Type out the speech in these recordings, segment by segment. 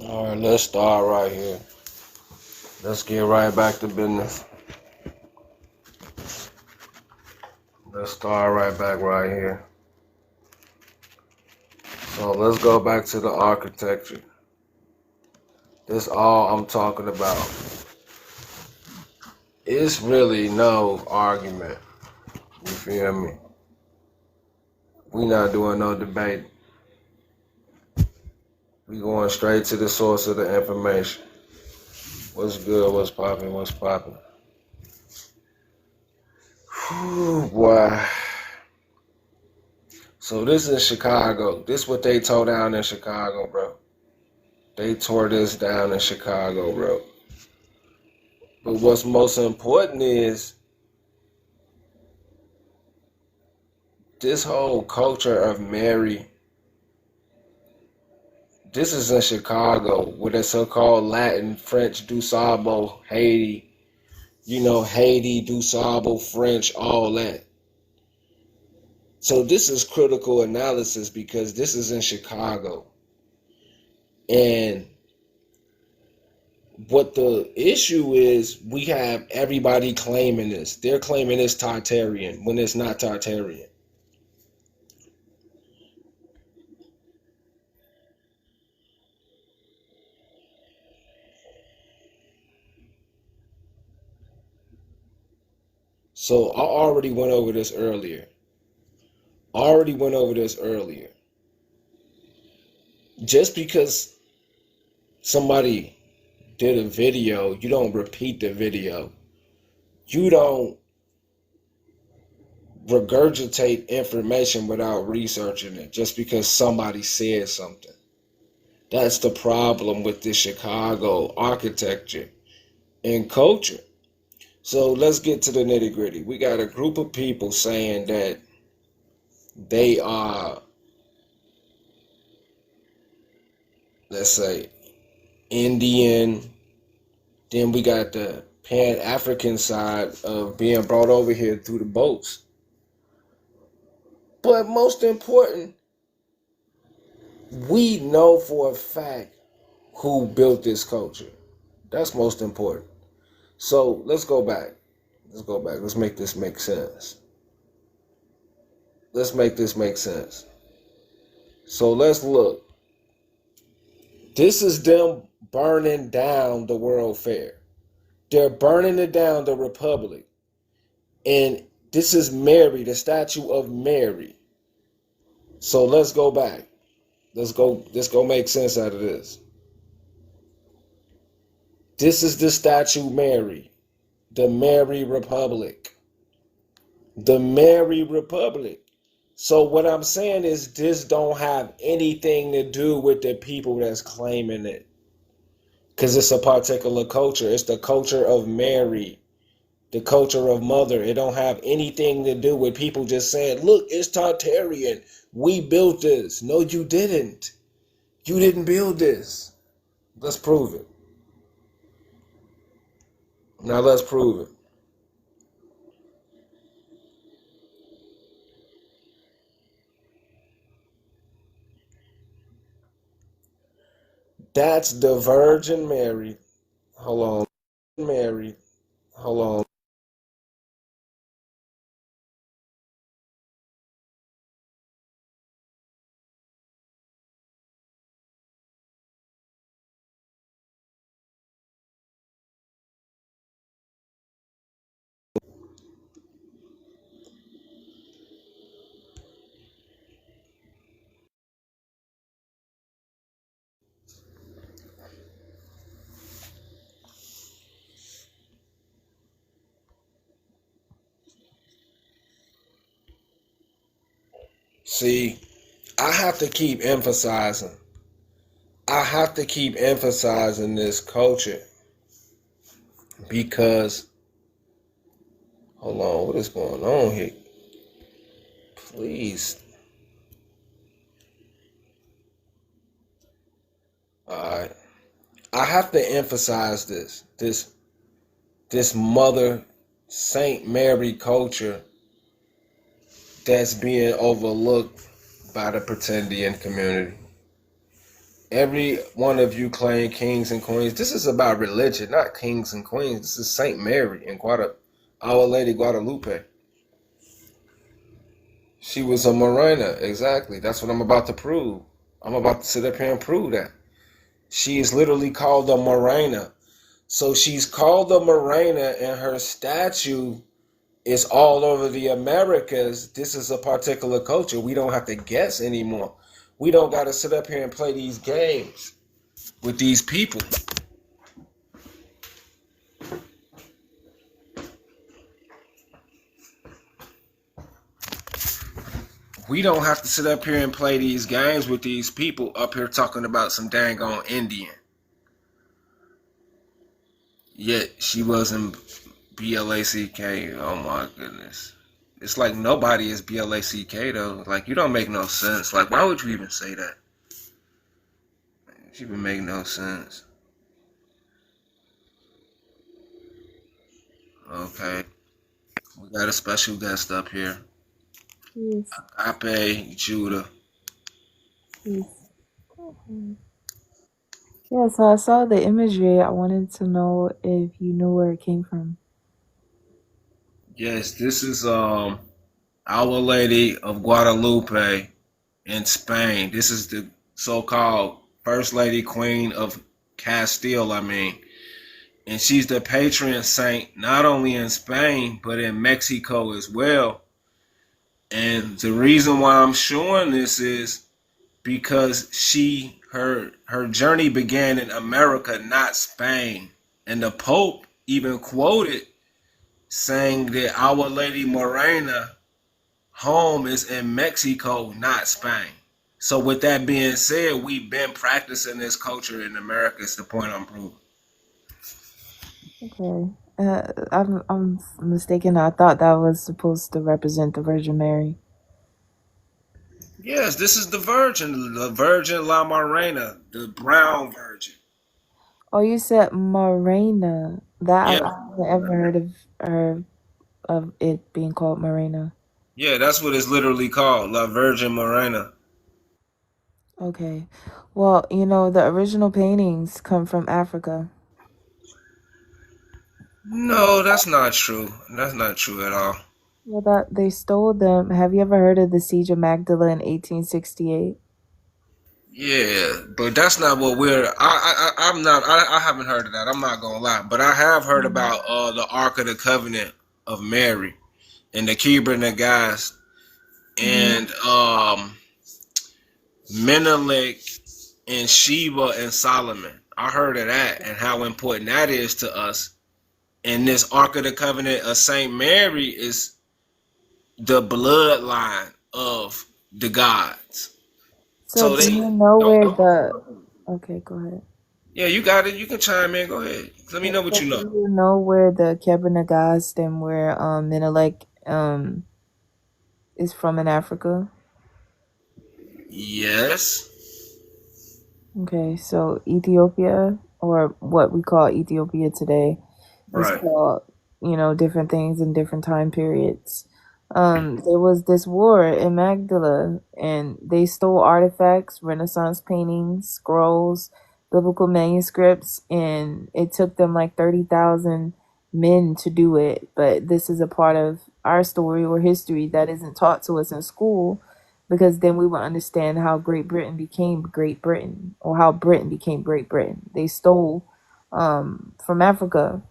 All right, let's start right here. Let's get right back to business. Let's start right back right here. So let's go back to the architecture. This all I'm talking about. It's really no argument. You feel me? We not doing no debate. We going straight to the source of the information. What's good? What's popping? What's popping? Whew, boy. So this is Chicago. This what they tore down in Chicago, bro. They tore this down in Chicago, bro. But what's most important is this whole culture of Mary. This is in Chicago, where the so-called Latin, French, Dusable, Haiti, Haiti, Dusable, French, all that. So this is critical analysis because this is in Chicago. And what the issue is, we have everybody claiming this. They're claiming it's Tartarian when it's not Tartarian. So I already went over this earlier. Just because somebody did a video, you don't repeat the video. You don't regurgitate information without researching it just because somebody said something. That's the problem with the Chicago architecture and culture. So let's get to the nitty gritty. We got a group of people saying that they are, let's say, Indian. Then we got the Pan-African side of being brought over here through the boats. But most important, we know for a fact who built this culture. That's most important. So let's go back. Let's make this make sense. So let's look. This is them burning down the World Fair. They're burning it down, the Republic. And this is Mary, the statue of Mary. So let's go back. Let's go make sense out of this. This is the statue Mary. The Mary Republic. The Mary Republic. So what I'm saying is this don't have anything to do with the people that's claiming it. Because it's a particular culture. It's the culture of Mary. The culture of mother. It don't have anything to do with people just saying, look, it's Tartarian. We built this. No, you didn't. You didn't build this. Let's prove it. Now let's prove it. That's the Virgin Mary. Hold on. Mary. Hold on. See, I have to keep emphasizing. I have to keep emphasizing this culture because, hold on, what is going on here? Please. Alright. I have to emphasize this mother Saint Mary culture that's being overlooked by the pretendian community. Every one of you claim kings and queens. This is about religion, not kings and queens. This is Saint Mary in Our Lady Guadalupe. She was a Morena, exactly. That's what I'm about to prove. I'm about to sit up here and prove that. She is literally called a Morena. So she's called a Morena, and her statue is all over the Americas. This is a particular culture. We don't have to guess anymore. We don't got to sit up here and play these games with these people. We don't have to sit up here and play these games with these people up here talking about some dang on Indian. Yet she wasn't BLACK. Oh my goodness. It's like nobody is BLACK though. Like you don't make no sense. Like why would you even say that? It even make no sense. Okay. We got a special guest up here. Yes, Ape Judah. yes. Yeah, so I saw the imagery. I wanted to know if you knew where it came from. Yes, this is Our Lady of Guadalupe in Spain. This is the so-called First Lady Queen of Castile, I mean. And she's the patron saint not only in Spain, but in Mexico as well. And the reason why I'm showing this is because her journey began in America, not Spain. And the Pope even quoted saying that Our Lady Morena home is in Mexico, not Spain. So with that being said, we've been practicing this culture in America. Is the point I'm proving. Okay. I'm mistaken. I thought that was supposed to represent the Virgin Mary. Yes, this is the Virgin La Morena, the brown virgin. Oh, you said Morena. Yeah, I haven't ever heard of it being called Morena. yeah, that's what it's literally called, La Virgin Morena. Okay. Well, the original paintings come from Africa. No, that's not true. That's not true at all. Well, that they stole them. Have you ever heard of the Siege of Magdala in 1868? Yeah, but that's not what we're. I'm not. I haven't heard of that. I'm not gonna lie, but I have heard Mhm. about the Ark of the Covenant of Mary and the Kebra Nagast Mhm. and Menelik and Sheba and Solomon. I heard of that and how important that is to us. And this Ark of the Covenant of Saint Mary is the bloodline of the gods. So, So do they you know where don't. the? Okay, go ahead. Yeah, you got it. You can chime in. Go ahead. Let me know what So, you do know. you know where the Kebra and where Menelik is from in Africa? Yes. Okay, so Ethiopia, or what we call Ethiopia today, is Right. called, different things in different time periods. There was this war in Magdala, and they stole artifacts, Renaissance paintings, scrolls, biblical manuscripts, and it took them like 30,000 men to do it. But this is a part of our story or history that isn't taught to us in school, because then we will understand how Great Britain became Great Britain, or how Britain became Great Britain. They stole from Africa,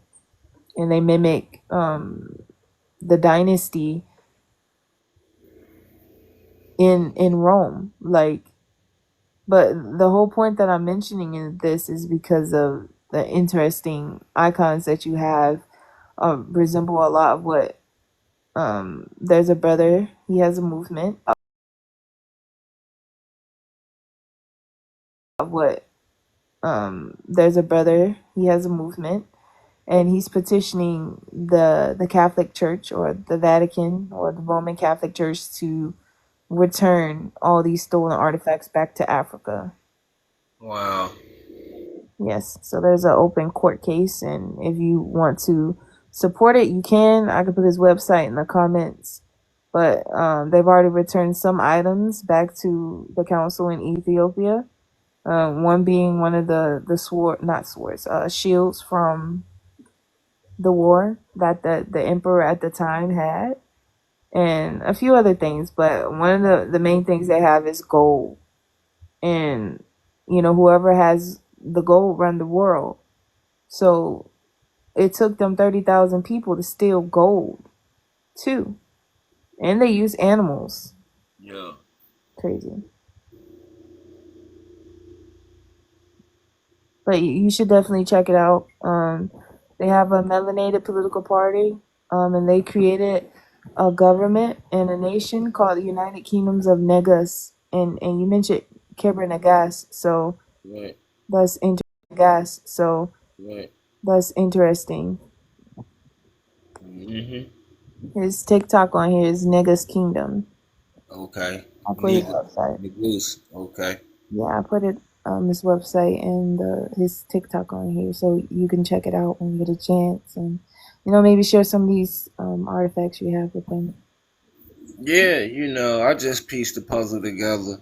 and they mimic the dynasty in Rome. But the whole point that I'm mentioning in this is because of the interesting icons that you have resemble a lot of what there's a brother. He has a movement of what there's a brother. He has a movement, and he's petitioning the Catholic Church, or the Vatican, or the Roman Catholic Church, to return all these stolen artifacts back to Africa. Wow. Yes, so there's an open court case, and if you want to support it, you can. I could put his website in the comments, but they've already returned some items back to the council in Ethiopia, One being one of the sword, not swords, shields from the war that the emperor at the time had, and a few other things. But one of the main things they have is gold, and whoever has the gold run the world. So it took them 30,000 people to steal gold too, and they use animals. Yeah. Crazy. But you should definitely check it out. They have a melanated political party, and they created a government and a nation called the United Kingdoms of Negus. And you mentioned Kebra Nagas, so Right. that's Nagas, so Right. that's interesting. Mm-hmm. His TikTok on here is Negus Kingdom. Okay. I'll put his Nigga. website. Niggas. Okay. Yeah, I put it his website and his TikTok on here, so you can check it out when you get a chance, and maybe share some of these artifacts you have with them. Yeah, I just pieced the puzzle together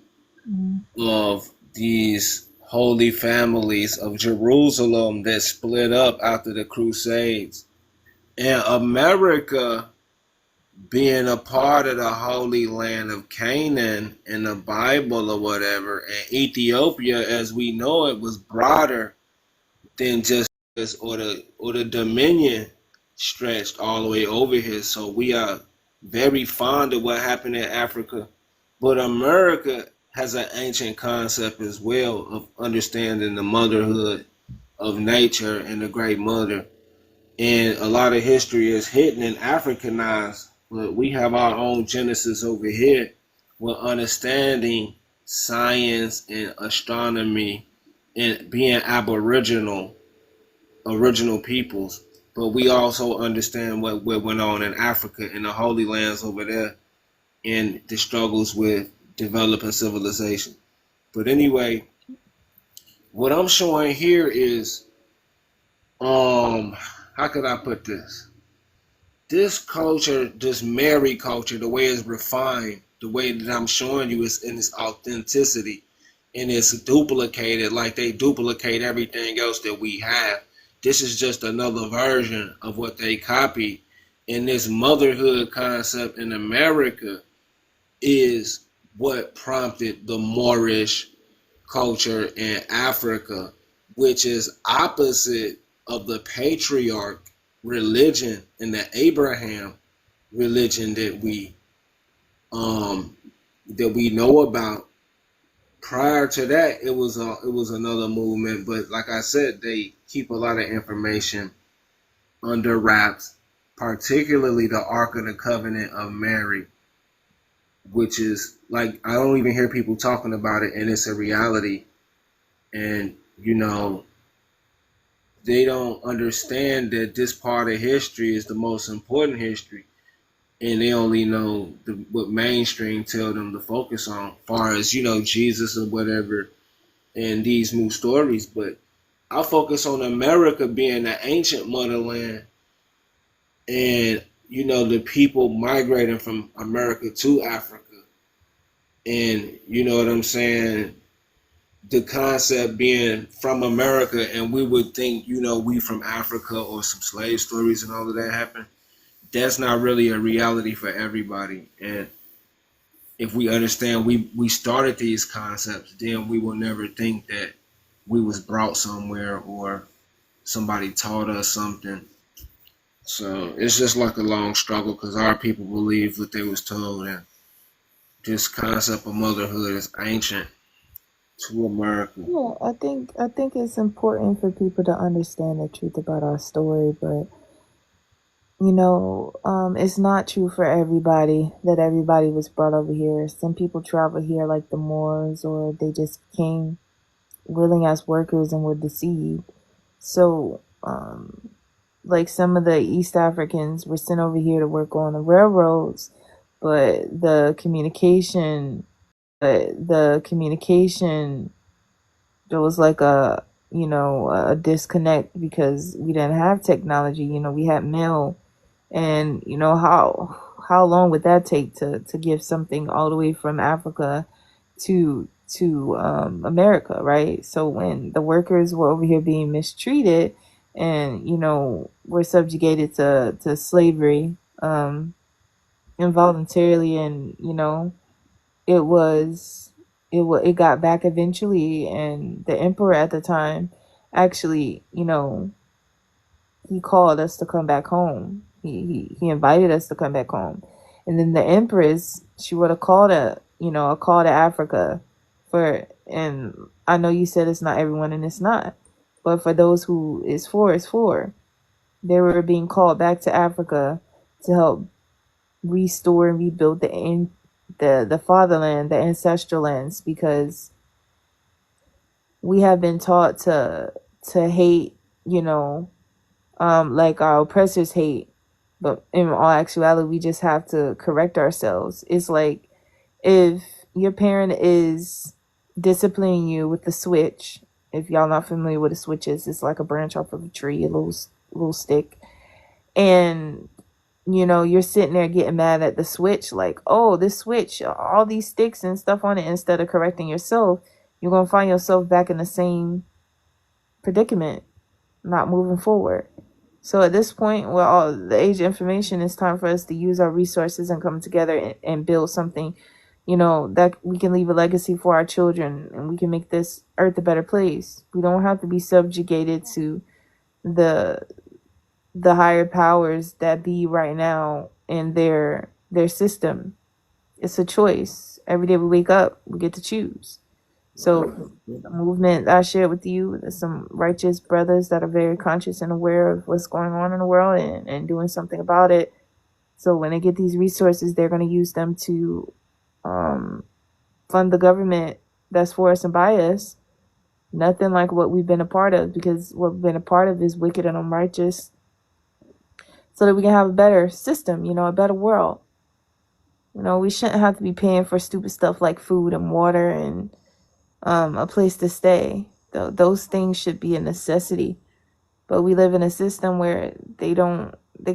Mm. of these holy families of Jerusalem that split up after the Crusades. And America being a part of the holy land of Canaan in the Bible or whatever, and Ethiopia as we know it was broader than just this, or the dominion stretched all the way over here. So we are very fond of what happened in Africa. But America has an ancient concept as well of understanding the motherhood of nature and the great mother. And a lot of history is hidden and Africanized, but we have our own genesis over here with understanding science and astronomy and being aboriginal original peoples, but we also understand what went on in Africa in the Holy Lands over there and the struggles with developing civilization. But anyway, what I'm showing here is how could I put this? This culture, this Mary culture, the way it's refined, the way that I'm showing you is in its authenticity and it's duplicated like they duplicate everything else that we have. This is just another version of what they copied. And this motherhood concept in America is what prompted the Moorish culture in Africa, which is opposite of the patriarch religion and the Abraham religion um that we know about. Prior to that, it was another movement, but like I said, they keep a lot of information under wraps, particularly the Ark of the Covenant of Mary, which is like I don't even hear people talking about it, and it's a reality. And they don't understand that this part of history is the most important history, and they only know what mainstream tell them to focus on, far as Jesus or whatever, and these new stories. But I focus on America being the ancient motherland, and the people migrating from America to Africa, and you know what I'm saying. The concept being from America, and we would think we from Africa or some slave stories and all of that happened. That's not really a reality for everybody, and if we understand we started these concepts, then we will never think that we was brought somewhere or somebody taught us something. So it's just like a long struggle because our people believe what they was told, and this concept of motherhood is ancient to America. Yeah, I think it's important for people to understand the truth about our story, but it's not true for everybody that everybody was brought over here. Some people travel here like the Moors, or they just came willing as workers and were deceived. So, like some of the East Africans were sent over here to work on the railroads, but the communication there was like a disconnect because we didn't have technology. We had mail, and how long would that take to give something all the way from Africa to to America, right? So when the workers were over here being mistreated and, were subjugated to slavery involuntarily, and, it was it got back eventually, and the emperor at the time actually, he called us to come back home. He invited us to come back home. And then the empress, she wrote a call to Africa for, and I know you said it's not everyone, and it's not, but for those who it's for. They were being called back to Africa to help restore and rebuild the fatherland, the ancestral lands, because we have been taught to hate, like our oppressors hate, but in all actuality, we just have to correct ourselves. It's like if your parent is disciplining you with the switch. If y'all not familiar with a switch is, it's like a branch off of a tree, a little stick, and you're sitting there getting mad at the switch, like, oh, this switch, all these sticks and stuff on it, instead of correcting yourself, you're gonna find yourself back in the same predicament, not moving forward. So at this point, with all the age of information, it's time for us to use our resources and come together and build something, that we can leave a legacy for our children, and we can make this earth a better place. We don't have to be subjugated to the the higher powers that be right now in their system. It's a choice. Every day we wake up, we get to choose. So the movement I shared with you, there's some righteous brothers that are very conscious and aware of what's going on in the world, and doing something about it. So when they get these resources, they're going to use them to um, fund the government that's for us and by us. Nothing like what we've been a part of, because what we've been a part of is wicked and unrighteous, so that we can have a better system, a better world. We shouldn't have to be paying for stupid stuff like food and water and a place to stay. Those things should be a necessity. But we live in a system where they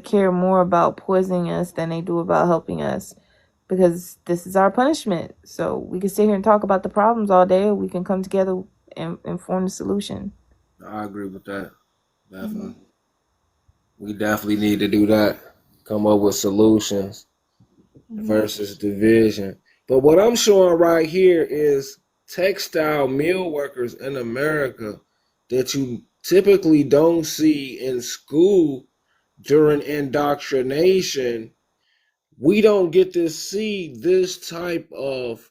care more about poisoning us than they do about helping us, because this is our punishment. So we can sit here and talk about the problems all day, or we can come together and form the solution. I agree with that. Definitely. Mhm. We definitely need to do that. Come up with solutions Mhm. versus division. But what I'm showing right here is textile mill workers in America that you typically don't see in school during indoctrination. We don't get to see this type of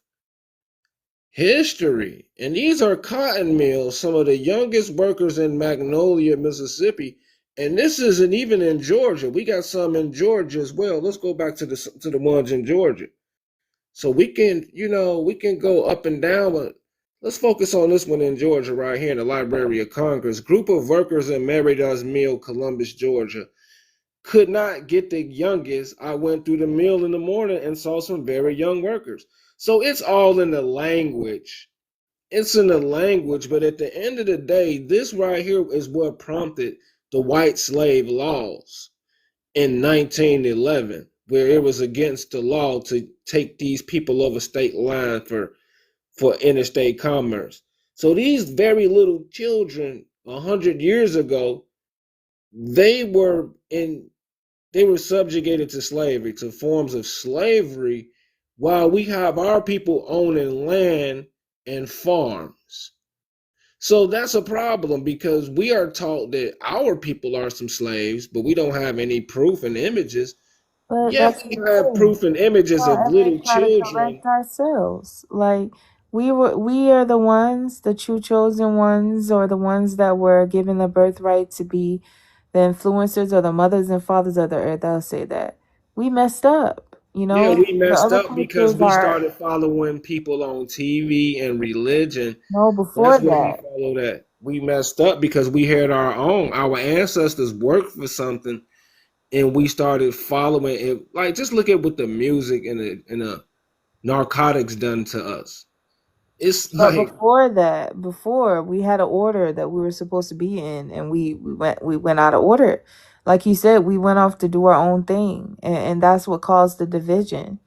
history. And these are cotton mills, some of the youngest workers in Magnolia, Mississippi. And this isn't even in Georgia. We got some in Georgia as well. Let's go back to the ones in Georgia. So we can go up and down, but let's focus on this one in Georgia right here in the Library of Congress. Group of workers in Meridas Mill, Columbus, Georgia. Could not get the youngest. I went through the mill in the morning and saw some very young workers. So it's all in the language. It's in the language, but at the end of the day, this right here is what prompted the white slave laws in 1911, where it was against the law to take these people over state line for interstate commerce. So these very little children 100 years ago, they were in they were subjugated to slavery, to forms of slavery, while we have our people owning land and farms. So that's a problem because we are taught that our people are some slaves, but we don't have any proof and images. But Yet that's we the have thing. proof and images of Don't ever little try to children. correct ourselves. Like we are the ones, the true chosen ones, or the ones that were given the birthright to be the influencers or the mothers and fathers of the earth. I'll say that. We messed up. Yeah, we The messed other up because cultures we are started following people on TV and religion. no That's before what we that. followed at. We messed up because we had our own. Our ancestors worked for something, and we started following it. Like just look at what the music and the narcotics done to us. It's But like, before we had an order that we were supposed to be in, and we went out of order. Like you said, we went off to do our own thing, and that's what caused the division.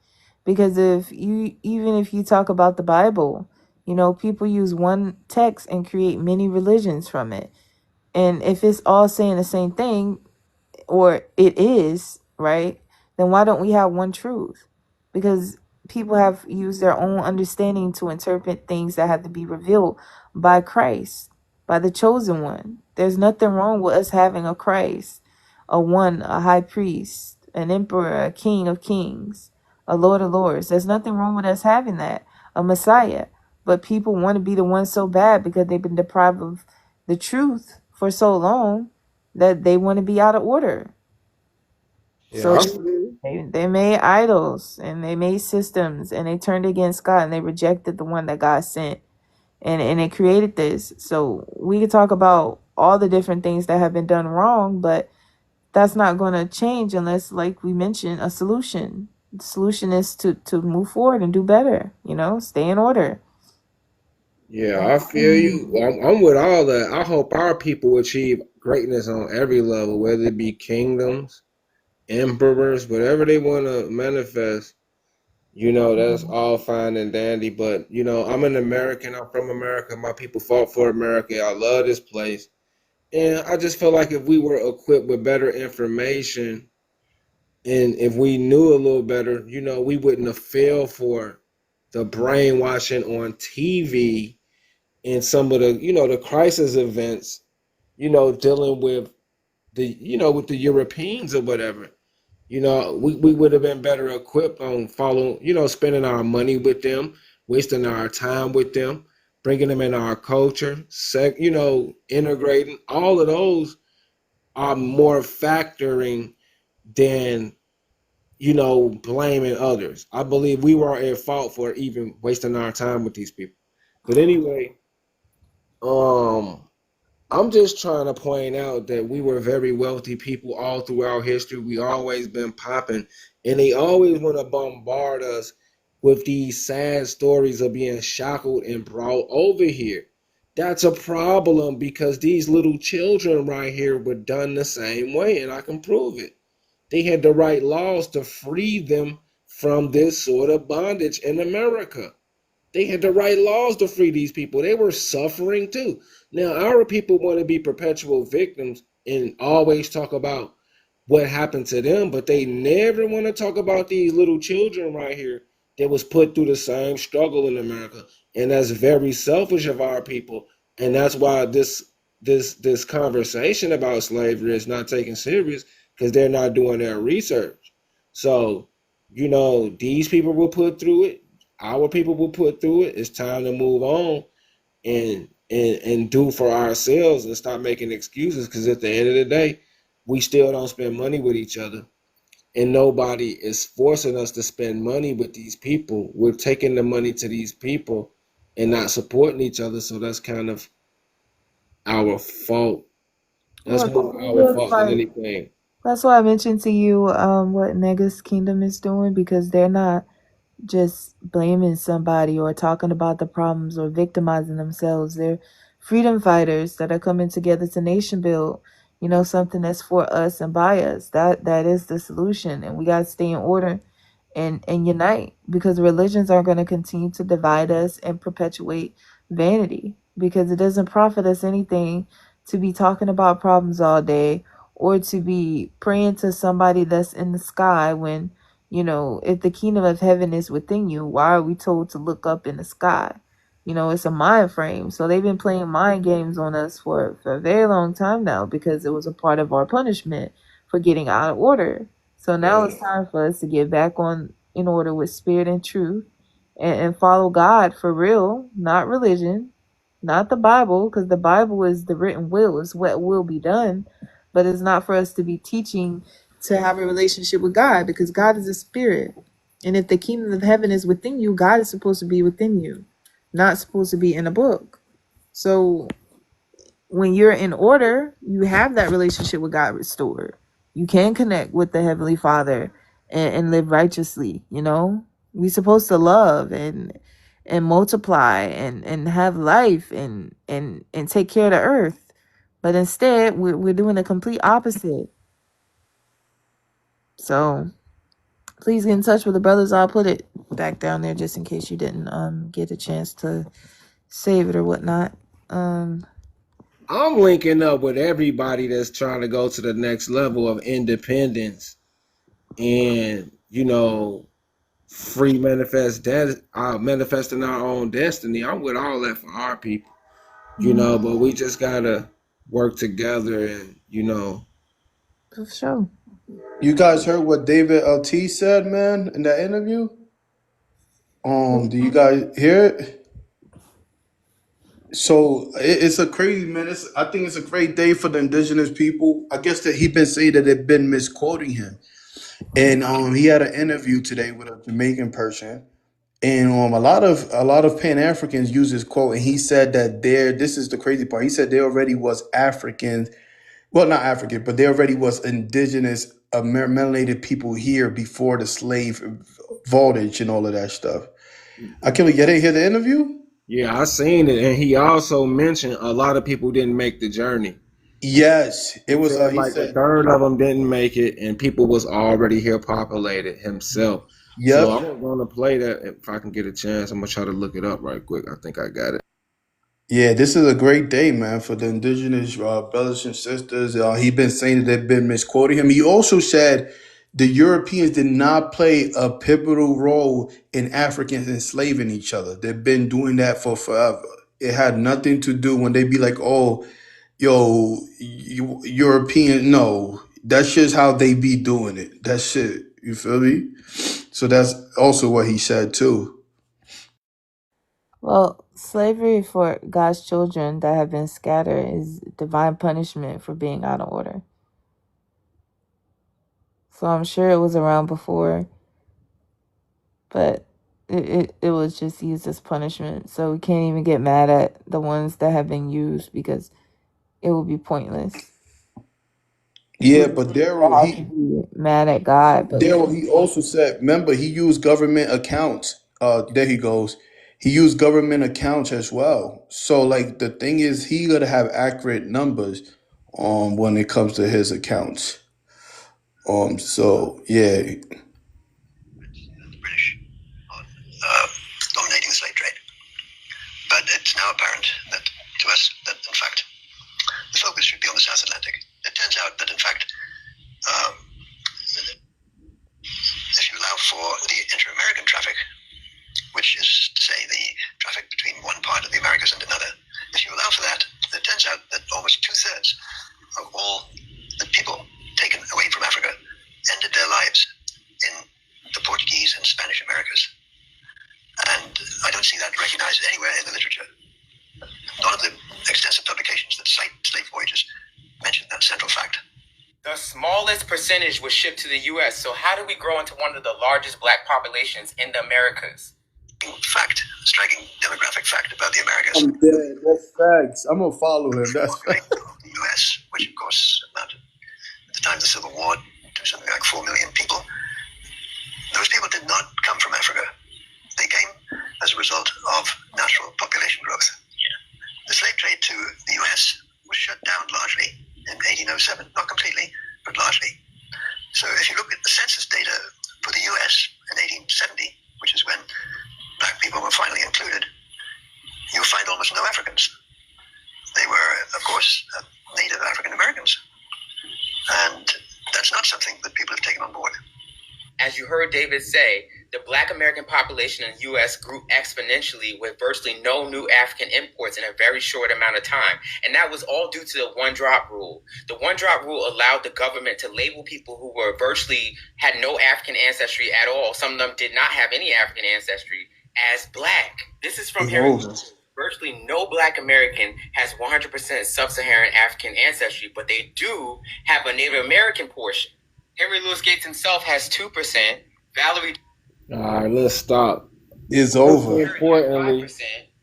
Because if you even if you talk about the Bible, People use one text and create many religions from it. And if it's all saying the same thing, or it is, right? Then why don't we have one truth? Because people have used their own understanding to interpret things that have to be revealed by Christ, by the chosen one. There's nothing wrong with us having a Christ, a high priest, an emperor, a king of kings, a lord of lords. There's nothing wrong with us having that, a Messiah. But people want to be the ones so bad because they've been deprived of the truth for so long that they want to be out of order. Yeah, So I feel you. they made idols and they made systems and they turned against God and they rejected the one that God sent. And it created this. So we could talk about all the different things that have been done wrong, but that's not going to change unless, like we mentioned, a solution. The solution is to move forward and do better, stay in order. Yeah, I feel you. I'm with all that. I hope our people achieve greatness on every level, whether it be kingdoms, emperors, whatever they want to manifest. That's all fine and dandy. But, I'm an American. I'm from America. My people fought for America. I love this place. And I just feel like if we were equipped with better information and if we knew a little better, we wouldn't have fell for the brainwashing on TV and some of the crisis events, dealing with with the Europeans or whatever. We would have been better equipped on following, spending our money with them, wasting our time with them, bringing them in our culture, integrating. All of those are more factoring than, blaming others. I believe we were at fault for even wasting our time with these people. But anyway, um, I'm just trying to point out that we were very wealthy people all throughout history. We always been popping, and they always want to bombard us with these sad stories of being shackled and brought over here. That's a problem because these little children right here were done the same way, and I can prove it. They had the right laws to free them from this sort of bondage in America. They had the right laws to free these people. They were suffering too. Now, our people want to be perpetual victims and always talk about what happened to them, but they never want to talk about these little children right here that was put through the same struggle in America. And that's very selfish of our people. And that's why this conversation about slavery is not taken serious because they're not doing their research. So, these people were put through it. Our people will put through it. It's time to move on and do for ourselves and stop making excuses. Because at the end of the day, we still don't spend money with each other, and nobody is forcing us to spend money with these people. We're taking the money to these people and not supporting each other. So that's kind of our fault. That's Well, more it our looks fault than like anything. that's why I mentioned to you what Nega's kingdom is doing, because they're not just blaming somebody or talking about the problems or victimizing themselves. They're freedom fighters that are coming together to nation build, something that's for us and by us. That is the solution. And we gotta stay in order and unite, because religions are going to continue to divide us and perpetuate vanity, because it doesn't profit us anything to be talking about problems all day or to be praying to somebody that's in the sky when, if the kingdom of heaven is within you, why are we told to look up in the sky? It's a mind frame. So they've been playing mind games on us for a very long time now, because it was a part of our punishment for getting out of order. So now Yeah. it's time for us to get back on in order with spirit and truth, and follow God for real, not religion, not the Bible, because the Bible is the written will, is what will be done. But it's not for us to be teaching to have a relationship with God, because God is a spirit. And if the kingdom of heaven is within you, God is supposed to be within you, not supposed to be in a book. So when you're in order, you have that relationship with God restored. You can connect with the Heavenly Father and live righteously, We're supposed to love and multiply and have life and take care of the earth. But instead, we're doing the complete opposite. So Please get in touch with the brothers. I'll put it back down there just in case you didn't get a chance to save it or whatnot. Um, I'm linking up with everybody that's trying to go to the next level of independence and free manifesting our own destiny. I'm with all that for our people, mhm, but we just gotta work together and for sure. You guys heard what David LT said, man, in that interview? Do you guys hear it? So it's a crazy, man. I think it's a great day for the indigenous people. I guess that he been saying that they've been misquoting him, and he had an interview today with a Jamaican person, and a lot of Pan Africans use this quote, and he said that there. This is the crazy part. He said there already was Africans, well, not African, but there already was indigenous melanated people here before the slave voltage and all of that stuff. I can't. You didn't hear the interview? Yeah, I seen it, and he also mentioned a lot of people didn't make the journey. Yes, it He was. said He like a said, third of them didn't make it, and people was already here populated himself. So "Yep, I'm gonna play that if I can get a chance. I'm gonna try to look it up right quick. I think I got it. yeah, this is a great day, man, for the indigenous brothers and sisters." He been saying that they've been misquoting him. He also said the Europeans did not play a pivotal role in Africans enslaving each other. They've been doing that for forever. It had nothing to do when they be like, "Oh, yo, European." No, that's just how they be doing it. That shit. You feel me? So that's also what he said too. Well, slavery for God's children that have been scattered is divine punishment for being out of order. So I'm sure it was around before, but it was just used as punishment. So we can't even get mad at the ones that have been used because it would be pointless. We Yeah, but Daryl, have to be mad at God, but he also said, remember, he used government accounts. There he goes. He used government accounts as well. So like the thing is, he gotta have accurate numbers when it comes to his accounts. So yeah, British on dominating the slave trade. But it's now apparent that to us that in fact the focus should be on the South Atlantic. It turns out that in fact, um, if you allow for the inter-American traffic, which is to say the traffic between one part of the Americas and another, if you allow for that, it turns out that almost 2/3 of all the people taken away from Africa ended their lives in the Portuguese and Spanish Americas. And I don't see that recognized anywhere in the literature. None of the extensive publications that cite slave voyages mention that central fact. The smallest percentage was shipped to the U.S. So how do we grow into one of the largest black populations in the Americas? Fact, striking demographic fact about the Americas. I'm dead. That's facts. I'm gonna follow him. That's facts. The U.S., which of course amounted at the time of the Civil War to something like 4 million people. Those people did not come from Africa. They came as a result of natural population growth. The slave trade to the US was shut down largely in 1807, not completely, but largely. So if you look at the census data for the US in 1870, which is when black people were finally included, you'll find almost no Africans. They were, of course, native African Americans. And that's not something that people have taken on board. As you heard David say, the black American population in the U.S. grew exponentially with virtually no new African imports in a very short amount of time. And that was all due to the one-drop rule. The one-drop rule allowed the government to label people who were virtually had no African ancestry at all. Some of them did not have any African ancestry as black. This is from It's Harry. over. Virtually no black American has 100% sub-Saharan African ancestry, but they do have a Native American portion. Henry Louis Gates himself has 2%. Valerie. All right, let's stop. It's Most over. importantly, 5%.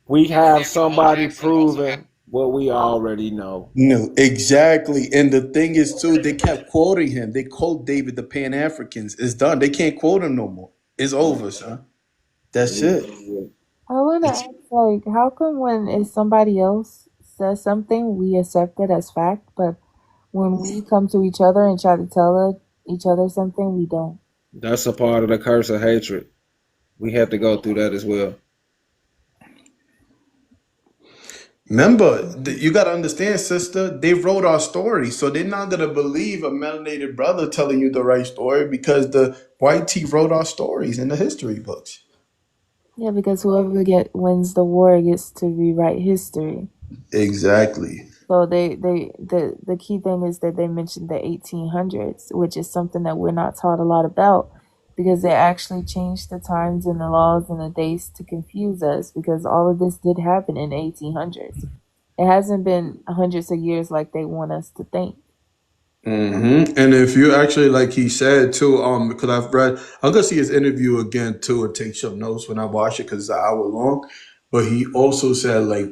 we have Samuel somebody Jackson also proving what we already know. No, exactly. And the thing is too, they kept quoting him. They quote David the Pan Africans. It's done. They can't quote him no more. It's over, son. That's it. I want to It's, ask, like, how come when if somebody else says something, we accept it as fact, but when we come to each other and try to tell each other something, we don't? That's a part of the curse of hatred. We have to go through that as well. Remember, you got to understand, sister, they wrote our story. So they're not going to believe a melanated brother telling you the right story because the white tea wrote our stories in the history books. Yeah, because whoever wins the war gets to rewrite history. Exactly. So the key thing is that they mentioned the 1800s, which is something that we're not taught a lot about because they actually changed the times and the laws and the dates to confuse us because all of this did happen in 1800s. It hasn't been hundreds of years like they want us to think. And if you actually, like he said too, because I'm gonna see his interview again too and take some notes when I watch it because it's an hour long. But he also said like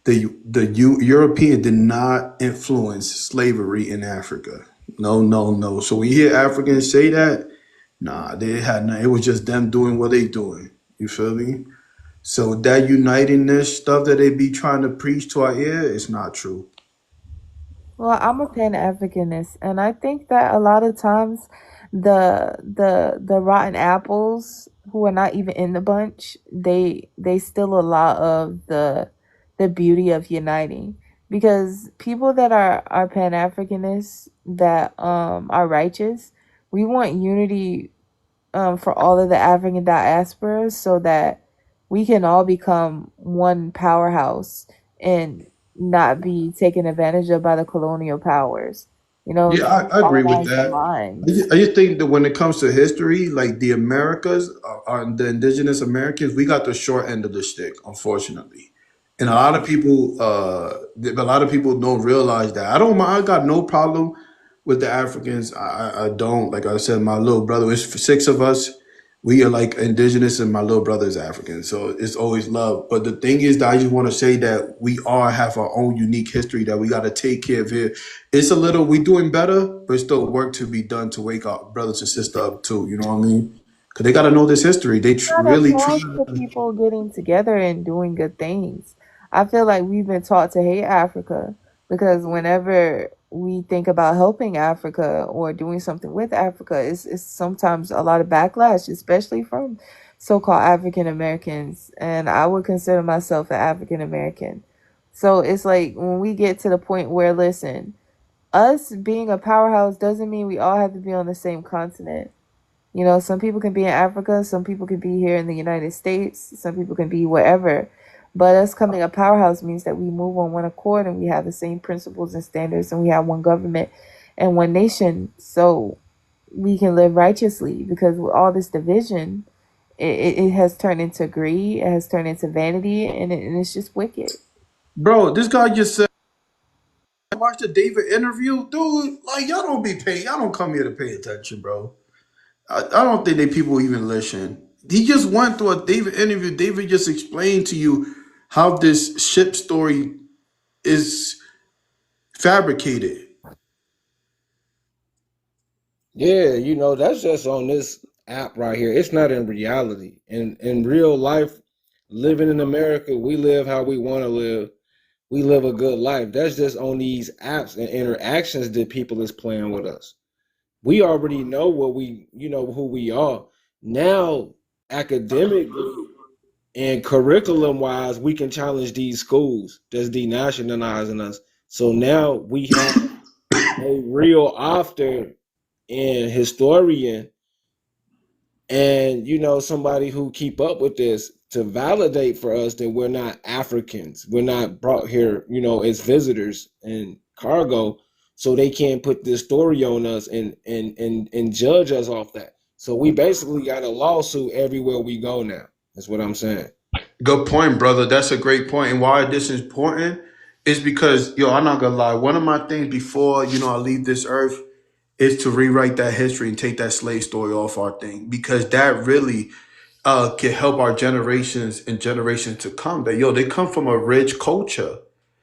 European did not influence slavery in Africa. No, no, no. So when you hear Africans say that, nah, they had not. It was just them doing what they doing. You feel me? So that unitingness stuff that they be trying to preach to our ear is not true. Well, I'm a Pan Africanist, and I think that a lot of times the rotten apples who are not even in the bunch, they steal a lot of the beauty of uniting. Because people that are Pan Africanists that are righteous, we want unity for all of the African diasporas so that we can all become one powerhouse and not be taken advantage of by the colonial powers, Yeah, to I agree with colonize the that. minds. I just think that when it comes to history, like the Americas, the indigenous Americans, we got the short end of the stick, unfortunately. And a lot of people don't realize that. I don't mind. I got no problem with the Africans. I don't. Like I said, my little brother. It's for six of us. We are like indigenous, and my little brother is African. So it's always love. But the thing is that I just want to say that we all have our own unique history that we got to take care of here. It's a little we doing better, but still work to be done to wake our brothers and sisters up too. You know what I mean? Because they got to know this history. They Not really try. opposed to people getting together and doing good things. I feel like we've been taught to hate Africa because whenever we think about helping Africa or doing something with Africa, it's sometimes a lot of backlash, especially from so-called African Americans. And I would consider myself an African American. So it's like when we get to the point where, listen, us being a powerhouse doesn't mean we all have to be on the same continent. Some people can be in Africa, some people can be here in the United States, some people can be wherever. But us coming a powerhouse means that we move on one accord and we have the same principles and standards and we have one government and one nation. So we can live righteously because with all this division, it has turned into greed, it has turned into vanity, and it's just wicked. Bro, this guy just said, watch the David interview, dude. Like y'all don't come here to pay attention, bro. I don't think that people even listen. He just went through a David interview. David just explained to you how this ship story is fabricated. Yeah, that's just on this app right here. It's not in reality. In real life, living in America, we live how we want to live. We live a good life. That's just on these apps and interactions that people is playing with us. We already know who we are. Now, academically and curriculum wise, we can challenge these schools that's denationalizing us. So now we have a real author and historian and somebody who keep up with this to validate for us that we're not Africans, we're not brought here as visitors and cargo, so they can't put this story on us and judge us off that. So we basically got a lawsuit everywhere we go now. That's what I'm saying. Good point, brother. That's a great point. And why this is important is because, yo, I'm not gonna lie. One of my things before, I leave this earth is to rewrite that history and take that slave story off our thing. Because that really can help our generations and generations to come. That they come from a rich culture.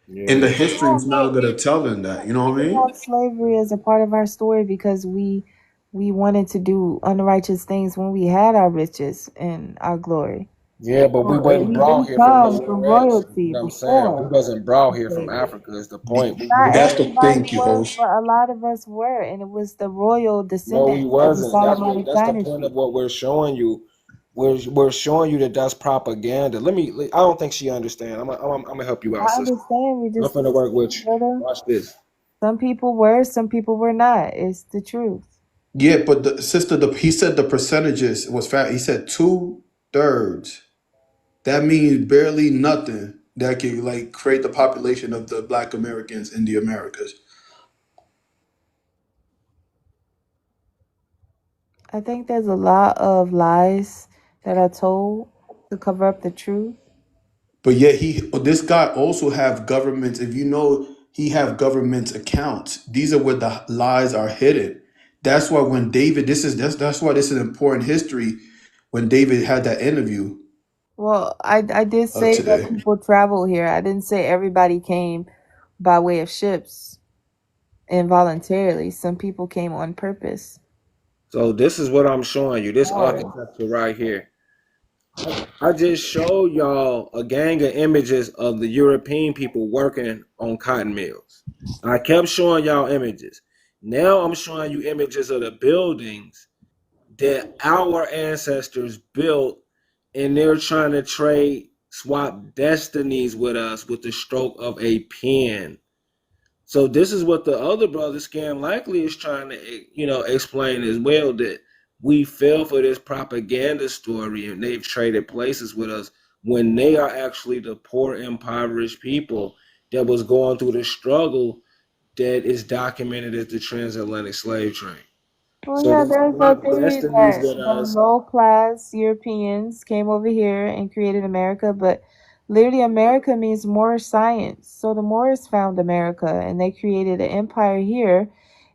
And the Yeah. history is not gonna tell them that. You know what I We mean? have slavery as a part of our story because we wanted to do unrighteous things when we had our riches and our glory. Yeah, but we wasn't We brought didn't here from come from nowhere else. You royalty know what I'm saying? We before wasn't brought here from slavery. Africa is the point. Not That's the everybody thank you, was, host. but a lot of us were, and it was the royal No, we descendants of the wasn't. Solomonic That's the point of dynasty. what we're showing you. We're showing you that that's propaganda. I don't think she understand. I'm gonna help you out, I sister. understand. We I'm just finna work with disagree, you. brother. Watch this. Some people were, some people were not. It's the truth. Yeah, but the sister, he said the percentages was fat. He said 2/3. That means barely nothing that can like create the population of the Black Americans in the Americas. I think there's a lot of lies that are told to cover up the truth. But yet this guy also have governments. If you know, he have government accounts. These are where the lies are hidden. That's why when David, that's why this is important history. When David had that interview Well, I did say that today. people traveled here. I didn't say everybody came by way of ships involuntarily. Some people came on purpose. So this is what I'm showing you. This War. architecture right here. I just showed y'all a gang of images of the European people working on cotton mills. I kept showing y'all images. Now I'm showing you images of the buildings that our ancestors built, and they're trying to swap destinies with us with the stroke of a pen. So this is what the other brother Scam Likely is trying to, explain as well, that we fell for this propaganda story and they've traded places with us when they are actually the poor, impoverished people that was going through the struggle that is documented as the transatlantic slave trade. Well, So yeah, they there's a swapped theory destinies that with the us. low class Europeans came over here and created America, but literally America means Moorish science. So the Moors found America and they created an empire here,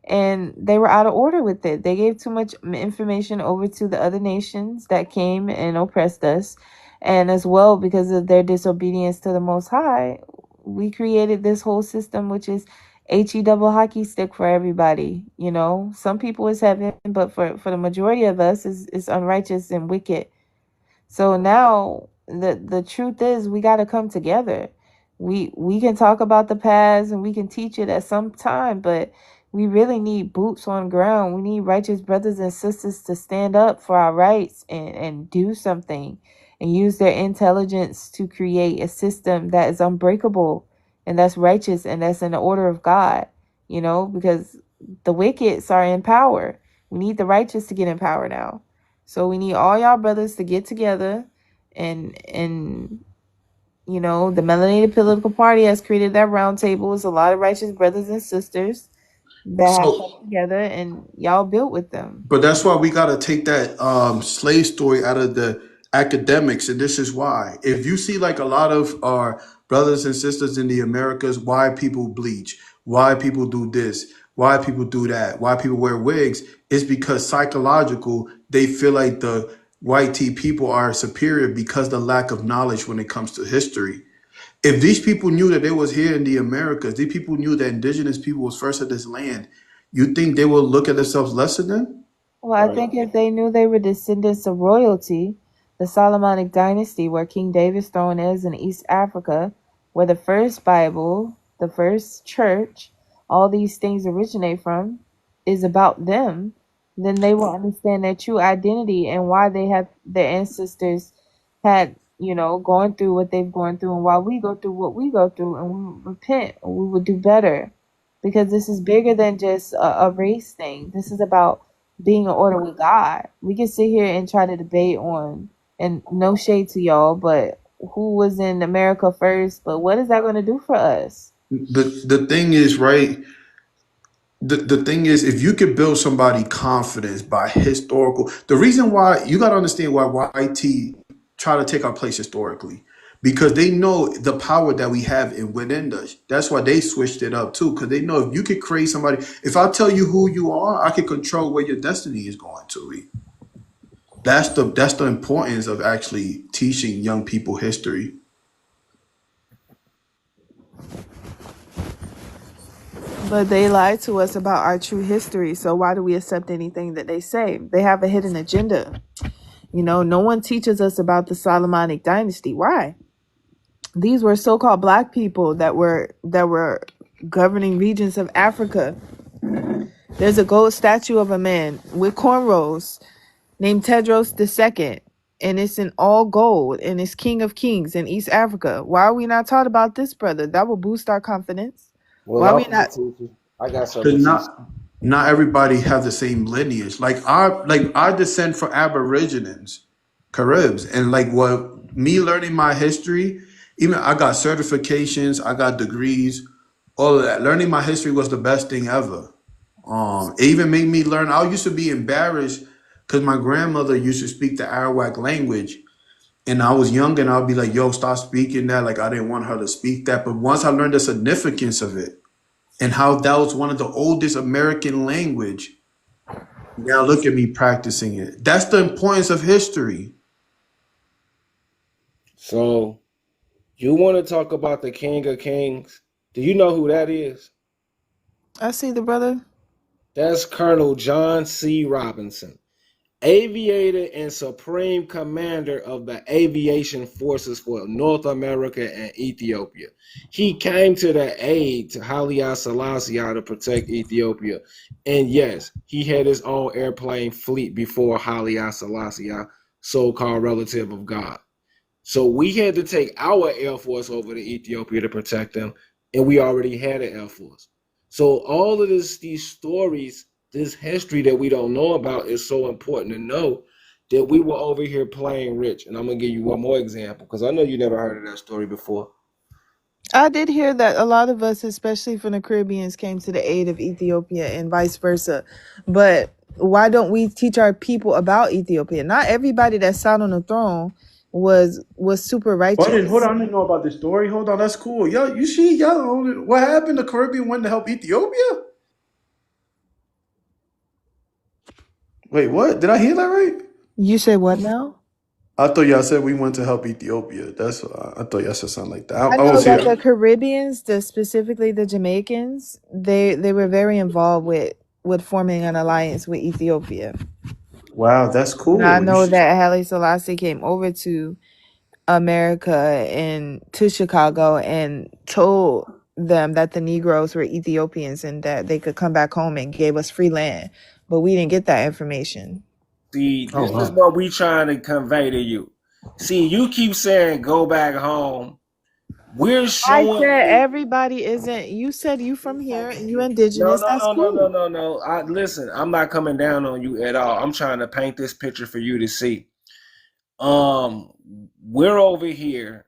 and they were out of order with it. They gave too much information over to the other nations that came and oppressed us. And as well, because of their disobedience to the Most High, we created this whole system, which is he double hockey stick for everybody. You know, some people is heaven, but for the majority of us is unrighteous and wicked. So now the truth is we got to come together. We can talk about the past and we can teach it at some time, but we really need boots on ground. We need righteous brothers and sisters to stand up for our rights and do something and use their intelligence to create a system that is unbreakable and that's righteous and that's in the order of God, you know, because the wicked are in power. We need the righteous to get in power now. So we need all y'all brothers to get together and you know, the Melanated Political Party has created that round table. It's a lot of righteous brothers and sisters that have So come together and y'all built with them. but that's why we got to take that slave story out of the academics. And this is why. If you see like a lot of our brothers and sisters in the Americas, why people bleach, why people do this, why people do that, why people wear wigs, is because psychological, they feel like the white tea people are superior because the lack of knowledge when it comes to history. If these people knew that they was here in the Americas, these people knew that indigenous people was first of this land, you think they will look at themselves lesser than? Well, I Right. think if they knew they were descendants of royalty, the Solomonic dynasty, where King David's throne is in East Africa, where the first Bible, the first church, all these things originate from, is about them, then they will understand their true identity and why they have their ancestors had, you know, gone through what they've gone through and why we go through what we go through and we would repent and we would do better. Because this is bigger than just a race thing. This is about being in order with God. We can sit here and try to debate on, and no shade to y'all, but who was in America first, but what is that going to do for us? The thing is, right? The thing is, if you could build somebody confidence by historical, the reason why you got to understand why YT try to take our place historically, because they know the power that we have in within us. That's why they switched it up too, because they know if you could create somebody, if I tell you who you are, I can control where your destiny is going to be. That's the importance of actually teaching young people history. But they lie to us about our true history, so why do we accept anything that they say? They have a hidden agenda. No one teaches us about the Solomonic dynasty. Why? These were so-called black people that were governing regions of Africa. There's a gold statue of a man with cornrows named Tedros II, and it's in all gold, and it's King of Kings in East Africa. Why are we not taught about this, brother? That will boost our confidence. Well, Why are I'm we gonna not? teach you. I got something Cause to teach you. not everybody have the same lineage. Like I descend from Aborigines, Caribs, and like what me learning my history, even I got certifications, I got degrees, all of that. Learning my history was the best thing ever. It even made me learn. I used to be embarrassed because my grandmother used to speak the Arawak language, and I was young, and I'd be like, "Yo, stop speaking that." Like I didn't want her to speak that, but once I learned the significance of it and how that was one of the oldest American language. Now look at me practicing it. That's the importance of history. So, you want to talk about the King of Kings? Do you know who that is? I see the brother. That's Colonel John C. Robinson, aviator and supreme commander of the aviation forces for North America and Ethiopia. He came to the aid to Haile Selassie to protect Ethiopia. And yes, he had his own airplane fleet before Haile Selassie, so-called relative of God. So we had to take our Air Force over to Ethiopia to protect them, and we already had an Air Force. So all of these stories, this history that we don't know about is so important to know that we were over here playing rich. And I'm gonna give you one more example because I know you never heard of that story before. I did hear that a lot of us, especially from the Caribbeans, came to the aid of Ethiopia and vice versa. But why don't we teach our people about Ethiopia? Not everybody that sat on the throne was super Hold righteous. on, I didn't know about this story. Hold on, that's cool. Y'all, you see, y'all know what happened? The Caribbean went to help Ethiopia? Wait, what? Did I hear that right? You say what now? I thought y'all said we went to help Ethiopia. That's I thought y'all said something like that. I I know was that the here. Caribbeans, specifically the Jamaicans, they were very involved with forming an alliance with Ethiopia. Wow, that's And I cool. You know should. that Haile Selassie came over to America and to Chicago and told them that the Negroes were Ethiopians and that they could come back home and gave us free land. But we didn't get that information. See, Oh this is wow. what we trying to convey to you. See, you keep saying go back home. We're I showing said you. everybody isn't. You said you from here and you No, indigenous. no, That's no, no, no, cool. no, no. Listen, I'm not coming down on you at all. I'm trying to paint this picture for you to see. Um, we're over here,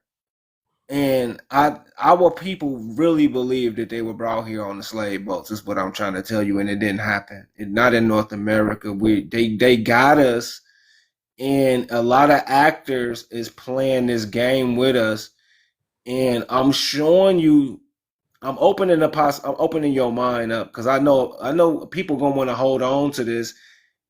and our people really believe that they were brought here on the slave boats. Is what I'm trying to tell you, and it didn't happen. Not in North America. They got us, and a lot of actors is playing this game with us. And I'm showing you I'm opening your mind up because I know people gonna want to hold on to this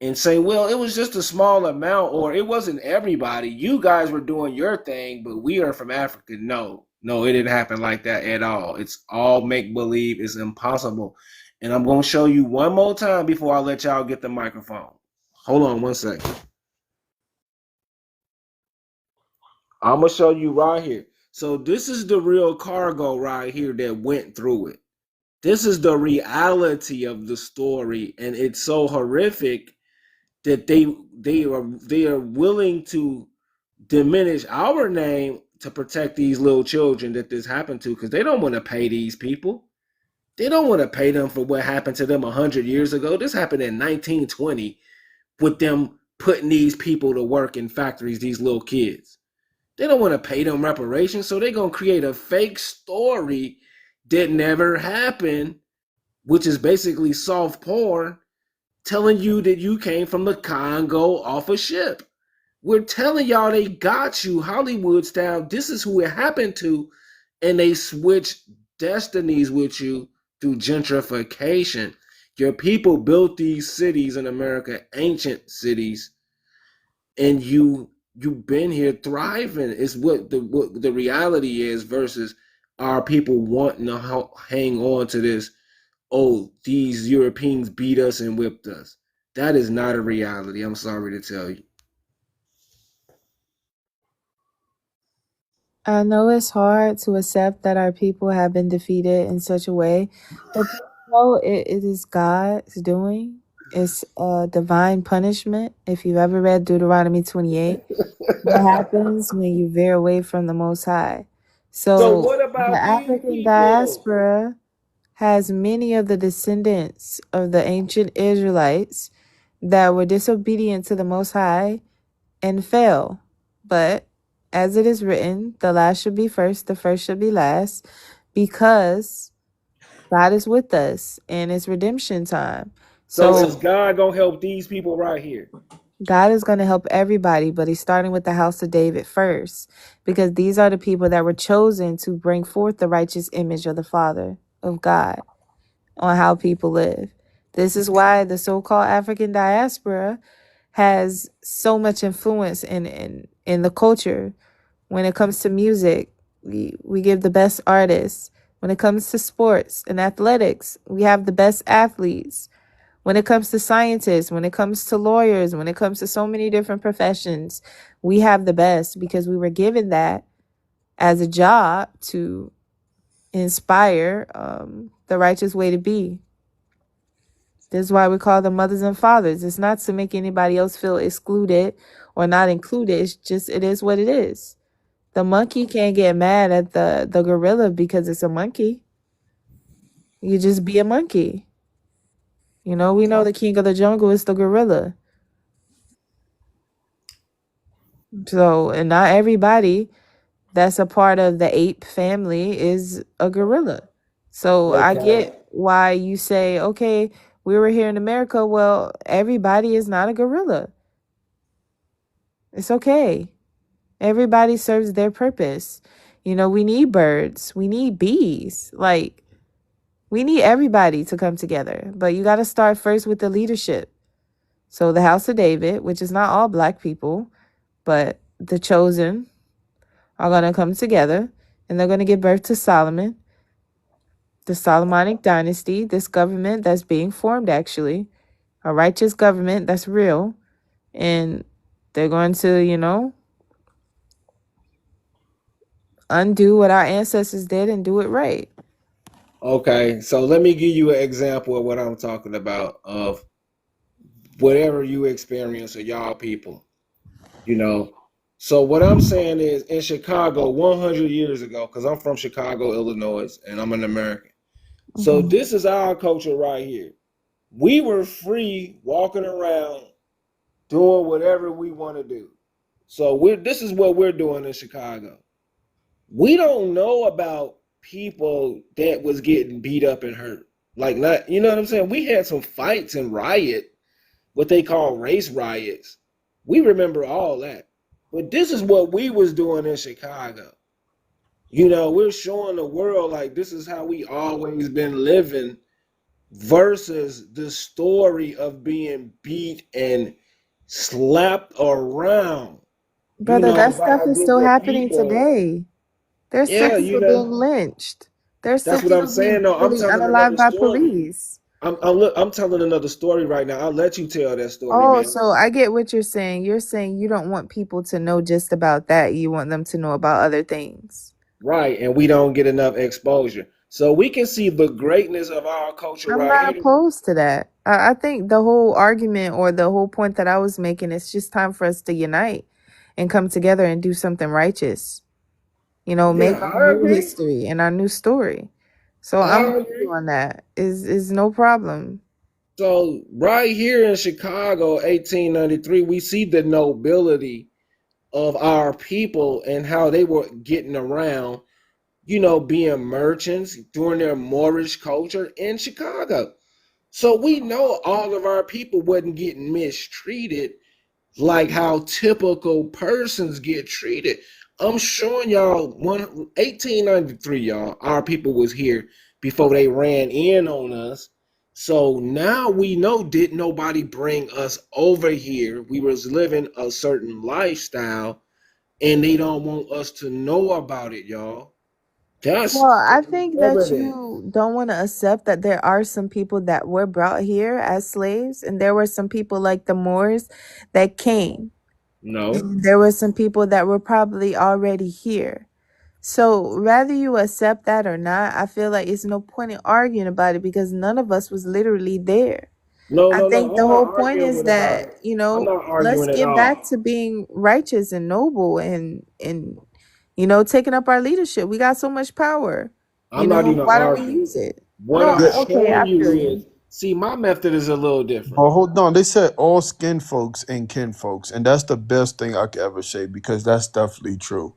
and say, well, it was just a small amount, or it wasn't everybody. You guys were doing your thing, but we are from Africa. No, no, it didn't happen like that at all. It's all make believe. It's impossible. And I'm gonna show you one more time before I let y'all get the microphone. Hold on one second. I'm gonna show you right here. So this is the real cargo right here that went through it. This is the reality of the story, and it's so horrific that they are willing to diminish our name to protect these little children that this happened to because they don't want to pay these people. They don't want to pay them for what happened to them 100 years ago. This happened in 1920 with them putting these people to work in factories, these little kids. They don't want to pay them reparations, so they're going to create a fake story that never happened, which is basically soft porn, telling you that you came from the Congo off a ship. We're telling y'all they got you Hollywood style. This is who it happened to, and they switch destinies with you through gentrification. Your people built these cities in America, ancient cities, and you've been here thriving. Is what the reality is versus our people wanting to hang on to this. Oh, these Europeans beat us and whipped us. That is not a reality. I'm sorry to tell you. I know it's hard to accept that our people have been defeated in such a way, but just know it is God's doing. It's a divine punishment. If you've ever read Deuteronomy 28, what happens when you veer away from the Most High? So So what the about these African people? diaspora has many of the descendants of the ancient Israelites that were disobedient to the Most High and fell. But as it is written, the last should be first, the first should be last, because God is with us and it's redemption time. So So is God gonna help these people right here? God is going to help everybody, but he's starting with the house of David first, because these are the people that were chosen to bring forth the righteous image of the Father of God on how people live. This is why the so-called African diaspora has so much influence in the culture. When it comes to music, we give the best artists. When it comes to sports and athletics, we have the best athletes. When it comes to scientists, when it comes to lawyers, when it comes to so many different professions, we have the best because we were given that as a job to inspire the righteous way to be. This is why we call them mothers and fathers. It's not to make anybody else feel excluded or not included. It's just, it is what it is. The monkey can't get mad at the gorilla because it's a monkey. You just be a monkey. You know, we know the king of the jungle is the gorilla. So, and not everybody that's a part of the ape family is a gorilla. So I Okay. get why you say, okay, we were here in America. Well, everybody is not a gorilla. It's okay. Everybody serves their purpose. You know, we need birds, we need bees. Like, we need everybody to come together. But you got to start first with the leadership. So the house of David, which is not all black people, but the chosen are going to come together and they're going to give birth to Solomon, the Solomonic dynasty, this government that's being formed, actually, a righteous government that's real. And they're going to, you know, undo what our ancestors did and do it right. Okay. So let me give you an example of what I'm talking about of whatever you experience or y'all people. You know. So what I'm saying is in Chicago 100 years ago, because I'm from Chicago, Illinois, and I'm an American. So Mm-hmm. this is our culture right here. We were free walking around doing whatever we want to do. So we're this is what we're doing in Chicago. We don't know about people that was getting beat up and hurt. Like not, you know what I'm saying? We had some fights and riot, what they call race riots. We remember all that. But this is what we was doing in Chicago. You know, we're showing the world like this is how we always been living versus the story of being beat and slapped around, you Brother, know, that by stuff is still the happening people. today. There's still Yeah, you people being know, lynched. There's still that's what I'm people being saying. No, I'm brutally telling unalived another by story. police. I'm telling another story right now. I'll let you tell that story, Oh, man. so I get what you're saying. You're saying you don't want people to know just about that. You want them to know about other things. Right, and we don't get enough exposure. So we can see the greatness of our culture I'm right not here. opposed to that. I think the whole argument or the whole point that I was making is just time for us to unite and come together and do something righteous. You know, Yeah, make our I new agree. history and our new story. So I'm I with you agree. on that. Is no problem. So right here in Chicago, 1893, we see the nobility of our people and how they were getting around, you know, being merchants during their Moorish culture in Chicago. So we know all of our people wasn't getting mistreated like how typical persons get treated. I'm showing y'all 1893, y'all. Our people was here before they ran in on us. So now we know did nobody bring us over here. We was living a certain lifestyle and they don't want us to know about it, y'all. That's Well, I fucking think that evident. you don't want to accept that there are some people that were brought here as slaves, and there were some people like the Moors that came. No. And there were some people that were probably already here. So whether you accept that or not, I feel like it's no point in arguing about it because none of us was literally there. No, I no, think no. the I'm not whole point is arguing about that, it. I'm not let's arguing at get all. back to being righteous and noble and taking up our leadership. We got so much power. I'm not even Why don't we arguing. use it? What No, Yeah, I'm okay, I showing you feel you. is, see, my method is a little different. but hold on. They said all skin folks and kin folks, and that's the best thing I could ever say because that's definitely true.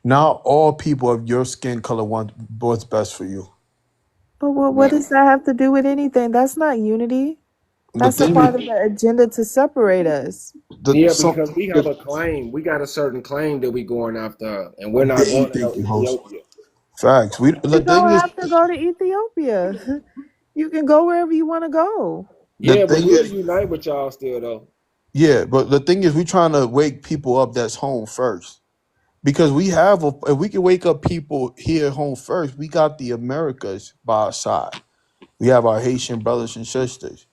Not all people of your skin color want what's best for you. But what Right. does that have to do with anything? That's not unity. The That's a thing part of is, the agenda to separate us. Yeah, some because we have a claim. We got a certain claim that we going after, and we're not going to no thank you, host. Ethiopia. Facts. We You the thing don't is, have to go to Ethiopia. You can go wherever you want to go. the Yeah, but thing we'll is, unite with y'all still, though. yeah. But the thing is, we trying to wake people up that's home first because we have a. If we can wake up people here at home first, we got the Americas by our side. We have our Haitian brothers and sisters.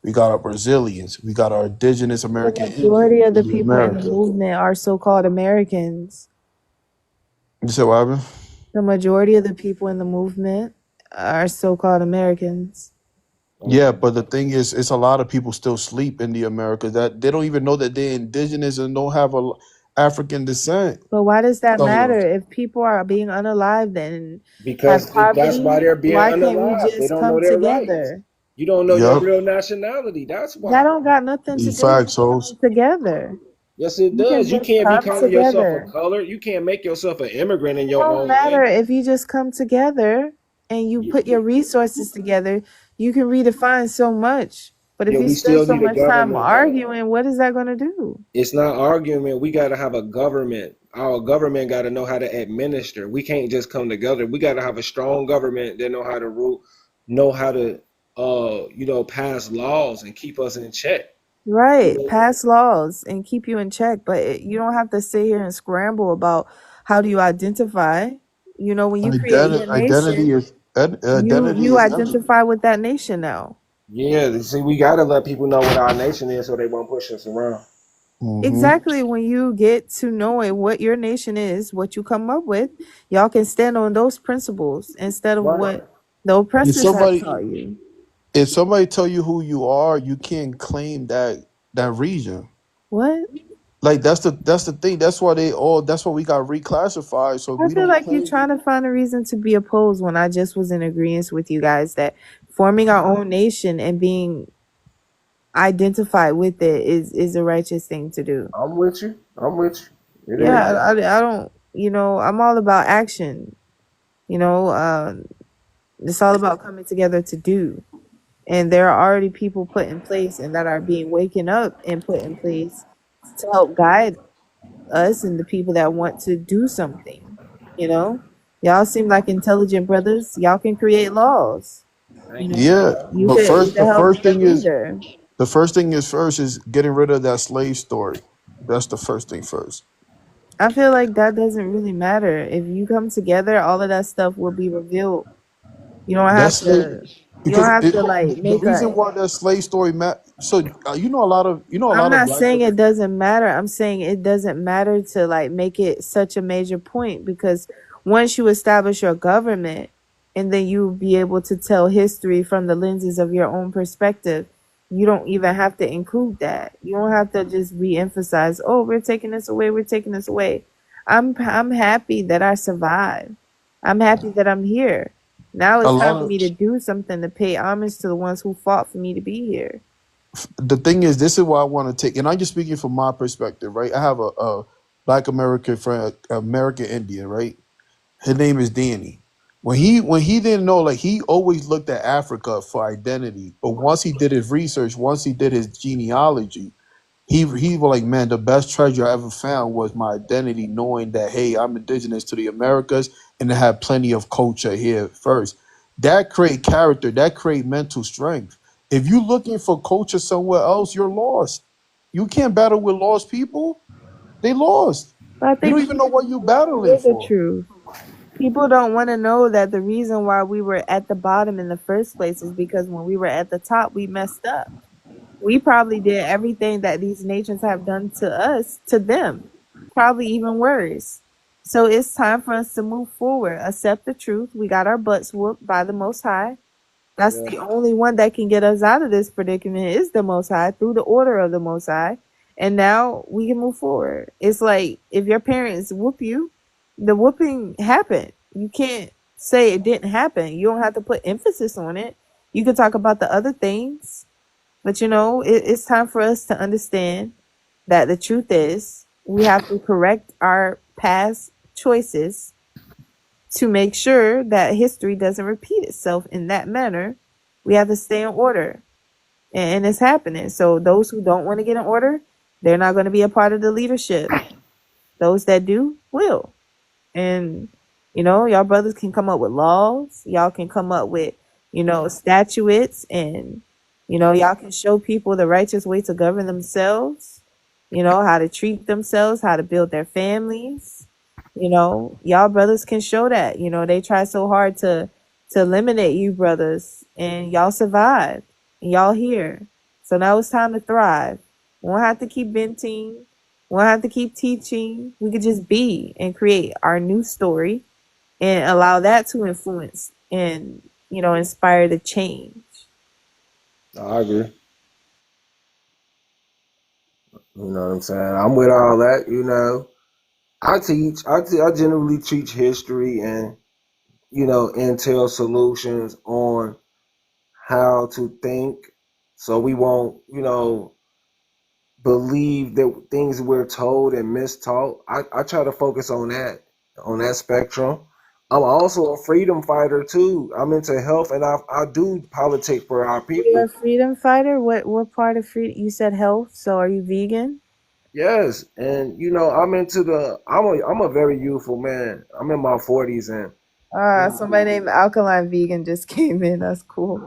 We got our Brazilians. We got our indigenous The American majority Indians of the in the people in the America. movement are so-called Americans. You said what happened? The majority of the people in the movement are so-called Americans. Yeah, Okay. but the thing is, it's a lot of people still sleep in the Americas that they don't even know that they're indigenous and don't have a African descent. But why does that Some of matter? them. If people are being unalived and have Because that's why poverty, they're being why can't we unalive. They just don't know come their rights. together? You don't know your Yep. real nationality. That's That why. don't got nothing to The do with facts, hoes. coming together. Yes, it You can does. You just can't be come calling yourself a together. color. You can't make yourself an immigrant in It your don't own matter way. if you just come together and you put your resources together, you can redefine so much. But if Yeah, you we spend still so need a much time government, though. arguing, what is that going to do? It's not argument. We got to have a government. Our government got to know how to administer. We can't just come together. We got to have a strong government that know how to rule, know how to, pass laws and keep us in check. You Right, know, pass laws and keep you in check, but you don't have to sit here and scramble about how do you identify. When you create your Identity nation, is you identity is everything. identify with that nation now. yeah. See, we got to let people know what our nation is so they won't push us around. Hmm. Exactly. When you get to knowing what your nation is, what you come up with, y'all can stand on those principles instead of Right. what the If oppressors have somebody taught you. if somebody tell you who you are, you can't claim that region. What? Like that's the thing. That's why we got reclassified. So I we feel don't like you're claim. trying to find a reason to be opposed when I just was in agreement with you guys that forming our own nation and being identified with it is a righteous thing to do. I'm with you. I'm with you. It Yeah, is. I don't, I'm all about action. You know, it's all about coming together to do. And there are already people put in place and that are being waken up and put in place to help guide us and the people that want to do something. You know, y'all seem like intelligent brothers. Y'all can create laws. Thank you. Yeah, You but could help be a leader. the first thing is first is getting rid of that slave story. That's the first thing first. I feel like that doesn't really matter. If you come together, all of that stuff will be revealed. You don't have That's slave to. You don't because have to like the make reason a. why that slave story so a I'm lot of not black saying it doesn't matter. I'm saying it doesn't matter to like make it such a major point because once you establish your government and then you be able to tell history from the lenses of your own perspective, you don't even have to include that. You don't have to just re-emphasize, "Oh, we're taking this away. We're taking this away." I'm happy that I survived. I'm happy that I'm here. Now a it's time lot for of me to do something to pay homage to the ones who fought for me to be here. the thing is this is why I want to take and I'm just speaking from my perspective, right? I have a black American friend, American Indian, right? His name is Danny. When he didn't know, like he always looked at Africa for identity. But once he did his research, once he did his genealogy, he was like, man, the best treasure I ever found was my identity, knowing that hey, I'm indigenous to the Americas and I have plenty of culture here first. That create character, that create mental strength. If you looking for culture somewhere else, you're lost. You can't battle with lost people. They lost. But I You don't think even know people what you're want to battling hear the for. truth. People don't want to know that the reason why we were at the bottom in the first place is because when we were at the top, we messed up. We probably did everything that these nations have done to us, to them, probably even worse. So it's time for us to move forward, accept the truth. We got our butts whooped by the Most High. That's Yeah. the only one that can get us out of this predicament is the Most High through the order of the Most High. And now we can move forward. It's like if your parents whoop you, the whooping happened. You can't say it didn't happen. You don't have to put emphasis on it. You can talk about the other things, but it's time for us to understand that the truth is we have to correct our past choices to make sure that history doesn't repeat itself in that manner. We have to stay in order, and it's happening. So those who don't want to get in order, they're not going to be a part of the leadership. Those that do will. And y'all brothers can come up with laws. Y'all can come up with statutes, and y'all can show people the righteous way to govern themselves. How to treat themselves, how to build their families. Y'all brothers can show that. They try so hard to eliminate you brothers, and y'all survived, and y'all here. So now it's time to thrive. We won't have to keep venting. We won't have to keep teaching. We could just be and create our new story and allow that to influence and inspire the change. I agree. You know what I'm saying? I'm with all that. I generally teach history and entail solutions on how to think, so we won't believe that things we're told and mistaught. I try to focus on that spectrum. I'm also a freedom fighter too. I'm into health, and I do politics for our You're a people. freedom fighter. What part of freedom? You said health. So are you vegan? Yes, and I'm into I'm a very youthful man. I'm in my 40s, and Somebody named Alkaline Vegan just came in. That's cool.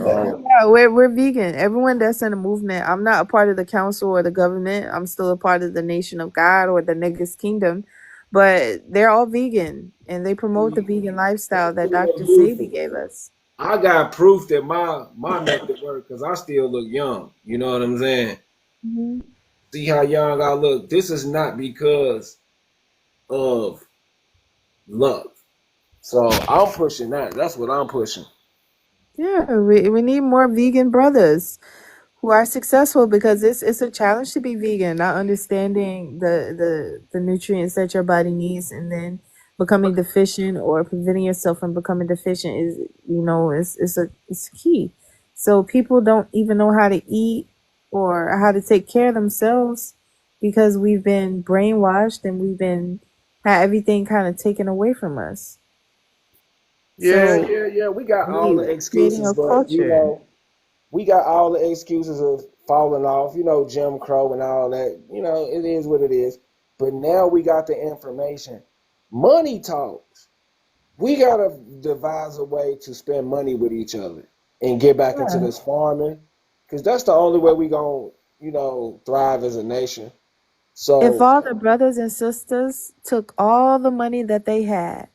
But um, yeah, we're vegan. Everyone that's in the movement. I'm not a part of the council or the government. I'm still a part of the nation of God or the niggas kingdom. But they're all vegan and they promote the vegan lifestyle that Dr. Sebi gave us. I got proof that my method work because I still look young. You know what I'm saying? Hmm. See how young I look. This is not because of luck. So I'm pushing that. That's what I'm pushing. Yeah, we need more vegan brothers who are successful because it's a challenge to be vegan, not understanding the nutrients that your body needs and then becoming deficient or preventing yourself from becoming deficient is it's key. So people don't even know how to eat or how to take care of themselves because we've been brainwashed and we've been had everything kind of taken away from us. Yeah, So yeah, yeah. We got all the we creating excuses, a but culture. we got all the excuses of falling off. Jim Crow and all that. It is what it is. But now we got the information. Money talks. We gotta devise a way to spend money with each other and get back into Yeah. this farming, because that's the only way we gonna thrive as a nation. If So all the brothers and sisters took all the money that they had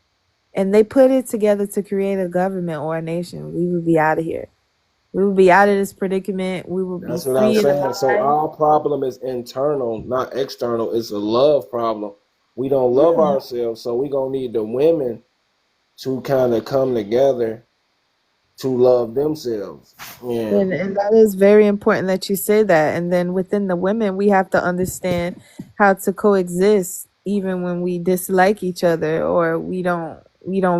and they put it together to create a government or a nation, we would be out of here. We would be out of this predicament. We would be that's what I'm free and saying. So alive. our problem is internal, not external. It's a love problem. We don't love Yeah. ourselves, so we gonna need the women to kind of come together to love themselves. Yeah, And that is very important that you say that. And then within the women, we have to understand how to coexist even when we dislike each other or we don't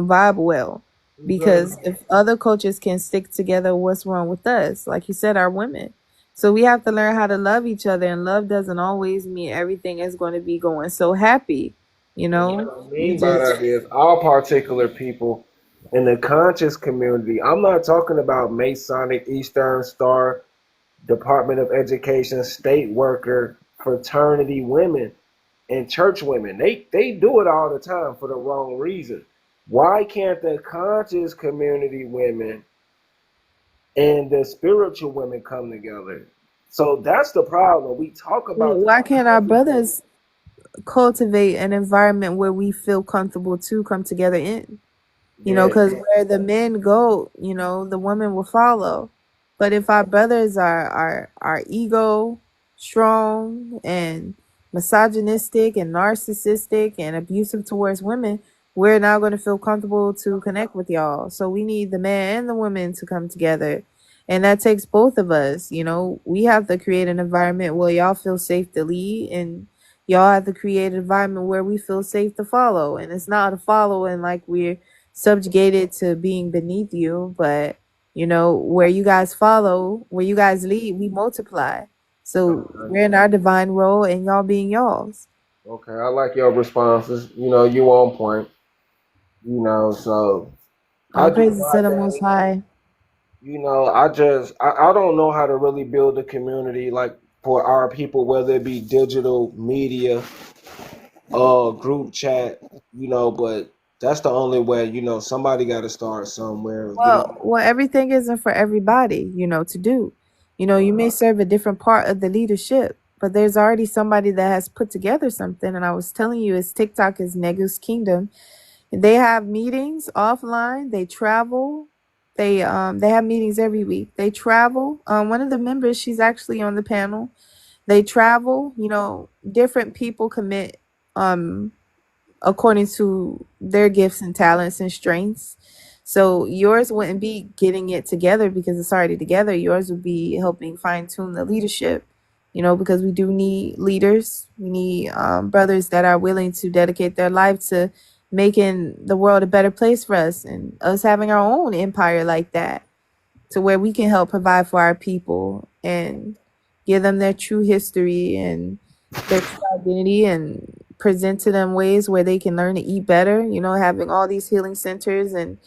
vibe well. Because exactly. if other cultures can stick together, what's wrong with us? Like you said, our women. So we have to learn how to love each other, and love doesn't always mean everything is going to be going so happy. You And what know, I we mean by just that is all particular people in the conscious community. I'm not talking about Masonic, Eastern Star, Department of Education, state worker, fraternity women, and church women. They do it all the time for the wrong reason. Why can't the conscious community women and the spiritual women come together? So that's the problem. We talk about this why on can't a our heavy level. brothers cultivate an environment where we feel comfortable to come together in? Yeah, Because where the men go, the women will follow. But if our brothers are ego strong and misogynistic and narcissistic and abusive towards women, we're now going to feel comfortable to connect with y'all. So we need the man and the woman to come together. And that takes both of us. You know, we have to create an environment where y'all feel safe to lead, and y'all have to create an environment where we feel safe to follow. And it's not a follow and like we're subjugated to being beneath you, but you know, where you guys follow, where you guys lead, we multiply. So Okay. we're in our divine role and y'all being y'all's. Okay, I like your responses. You know, you on point. You know, so I All do praises my to the Most thing. High. You know, I don't know how to really build a community like for our people, whether it be digital media, group chat, you know, but that's the only way, you know, somebody gotta start somewhere, you know. Well, everything isn't for everybody, you know, to do. You know, you may serve a different part of the leadership, but there's already somebody that has put together something. And I was telling you, is TikTok is Negu's Kingdom. They have meetings offline. They travel. They have meetings every week. They travel. One of the members, she's actually on the panel. They travel. You know, different people commit according to their gifts and talents and strengths. So yours wouldn't be getting it together because it's already together. Yours would be helping fine tune the leadership, you know, because we do need leaders. We need brothers that are willing to dedicate their life to making the world a better place for us and us having our own empire like that, to where we can help provide for our people and give them their true history and their true identity and present to them ways where they can learn to eat better, you know, having all these healing centers and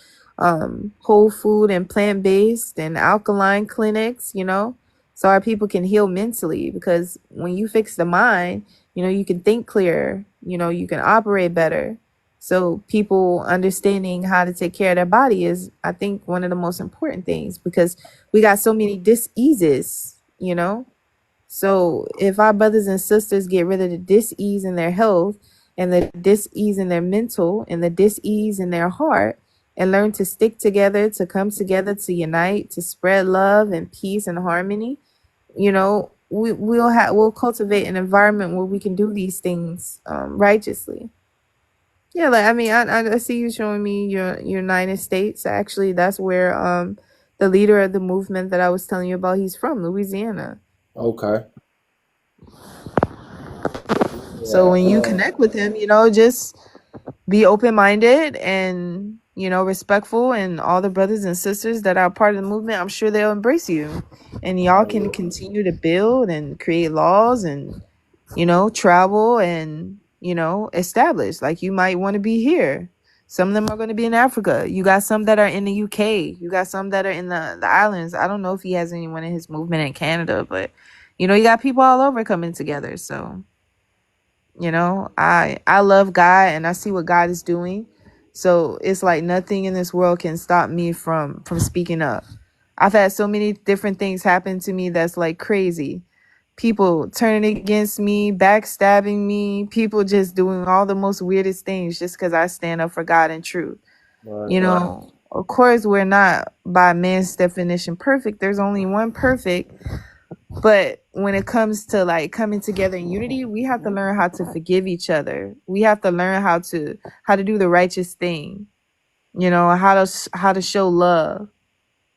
whole food and plant-based and alkaline clinics, you know, so our people can heal mentally, because when you fix the mind, you know, you can think clearer, you know, you can operate better. So people understanding how to take care of their body is, I think, one of the most important things, because we got so many diseases, you know. So if our brothers and sisters get rid of the dis-ease in their health and the dis-ease in their mental and the dis-ease in their heart, and learn to stick together, to come together, to unite, to spread love and peace and harmony, you know, we'll cultivate an environment where we can do these things righteously. Yeah, like I mean, I see you showing me your United States. Actually, that's where the leader of the movement that I was telling you about, he's from Louisiana. Okay. So Yeah. when you connect with him, you know, just be open minded and, you know, respectful, and all the brothers and sisters that are part of the movement, I'm sure they'll embrace you, and y'all can continue to build and create laws and, you know, travel and, you know, establish. Like you might want to be here. Some of them are going to be in Africa. You got some that are in the UK. You got some that are in the islands. I don't know if he has anyone in his movement in Canada, but you know, you got people all over coming together. So, you know, I love God and I see what God is doing. So it's like nothing in this world can stop me from speaking up. I've had so many different things happen to me that's like crazy. People turning against me, backstabbing me, people just doing all the most weirdest things just because I stand up for God and truth. Right. You know, of course, we're not by man's definition perfect. There's only one perfect. But when it comes to like coming together in unity, we have to learn how to forgive each other. We have to learn how to do the righteous thing. You know, how to show love.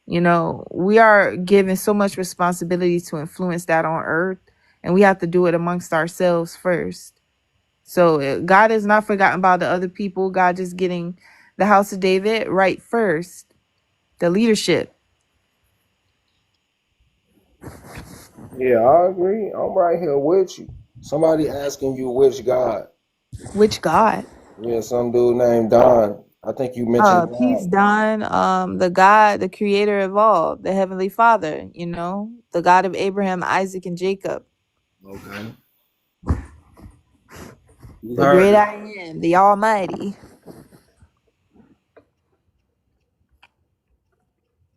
You know, we are given so much responsibility to influence that on earth, and we have to do it amongst ourselves first. So God is not forgotten about the other people. God just getting the house of David right first. The leadership. Yeah, I agree. I'm right here with you. Somebody asking you which God. Which God? Yeah, some dude named Don. I think you mentioned Peace, God. Don. The God, the creator of all, the Heavenly Father, you know, the God of Abraham, Isaac, and Jacob, Okay. You the heard great it. I am, the Almighty.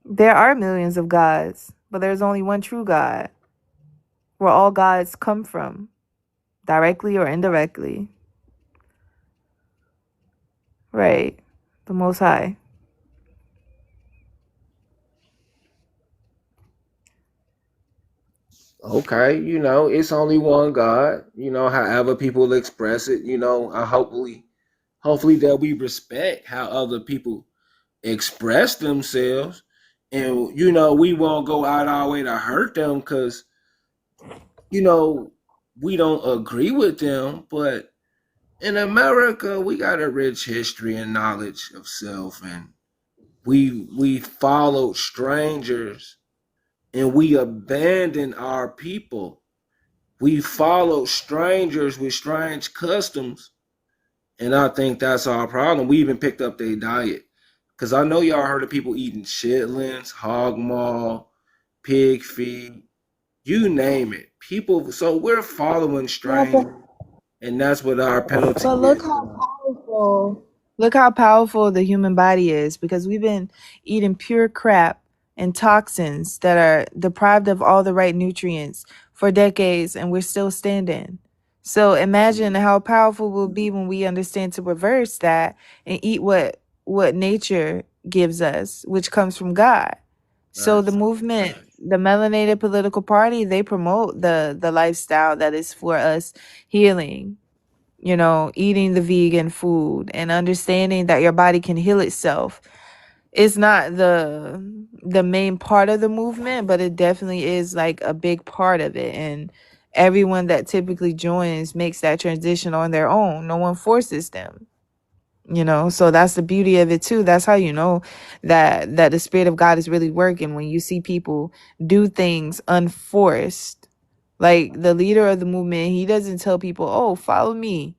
There are millions of gods, but there's only one true God, where all gods come from, directly or indirectly. Right. The Most High. Okay, it's only one God. However people express it. I hopefully that we respect how other people express themselves, and we won't go out our way to hurt them because you know we don't agree with them. But in America, we got a rich history and knowledge of self, and we followed strangers and we abandoned our people. We followed strangers with strange customs, and I think that's our problem. We even picked up their diet. Because I know y'all heard of people eating chitlins, hog maw, pig feet, you name it. People, so we're following Yeah, but strangers, and that's what our penalty But is. look how powerful the human body is because we've been eating pure crap and toxins that are deprived of all the right nutrients for decades and we're still standing. So imagine how powerful we'll be when we understand to reverse that and eat what nature gives us, which comes from God. So the Facts. movement, the melanated political party, they promote the lifestyle that is for us healing, eating the vegan food and understanding that your body can heal itself. It's not the main part of the movement, but it definitely is like a big part of it. And everyone that typically joins makes that transition on their own. No one forces them. So that's the beauty of it too. That's how you know that the spirit of God is really working when you see people do things unforced. Like the leader of the movement, he doesn't tell people, "Oh, follow me."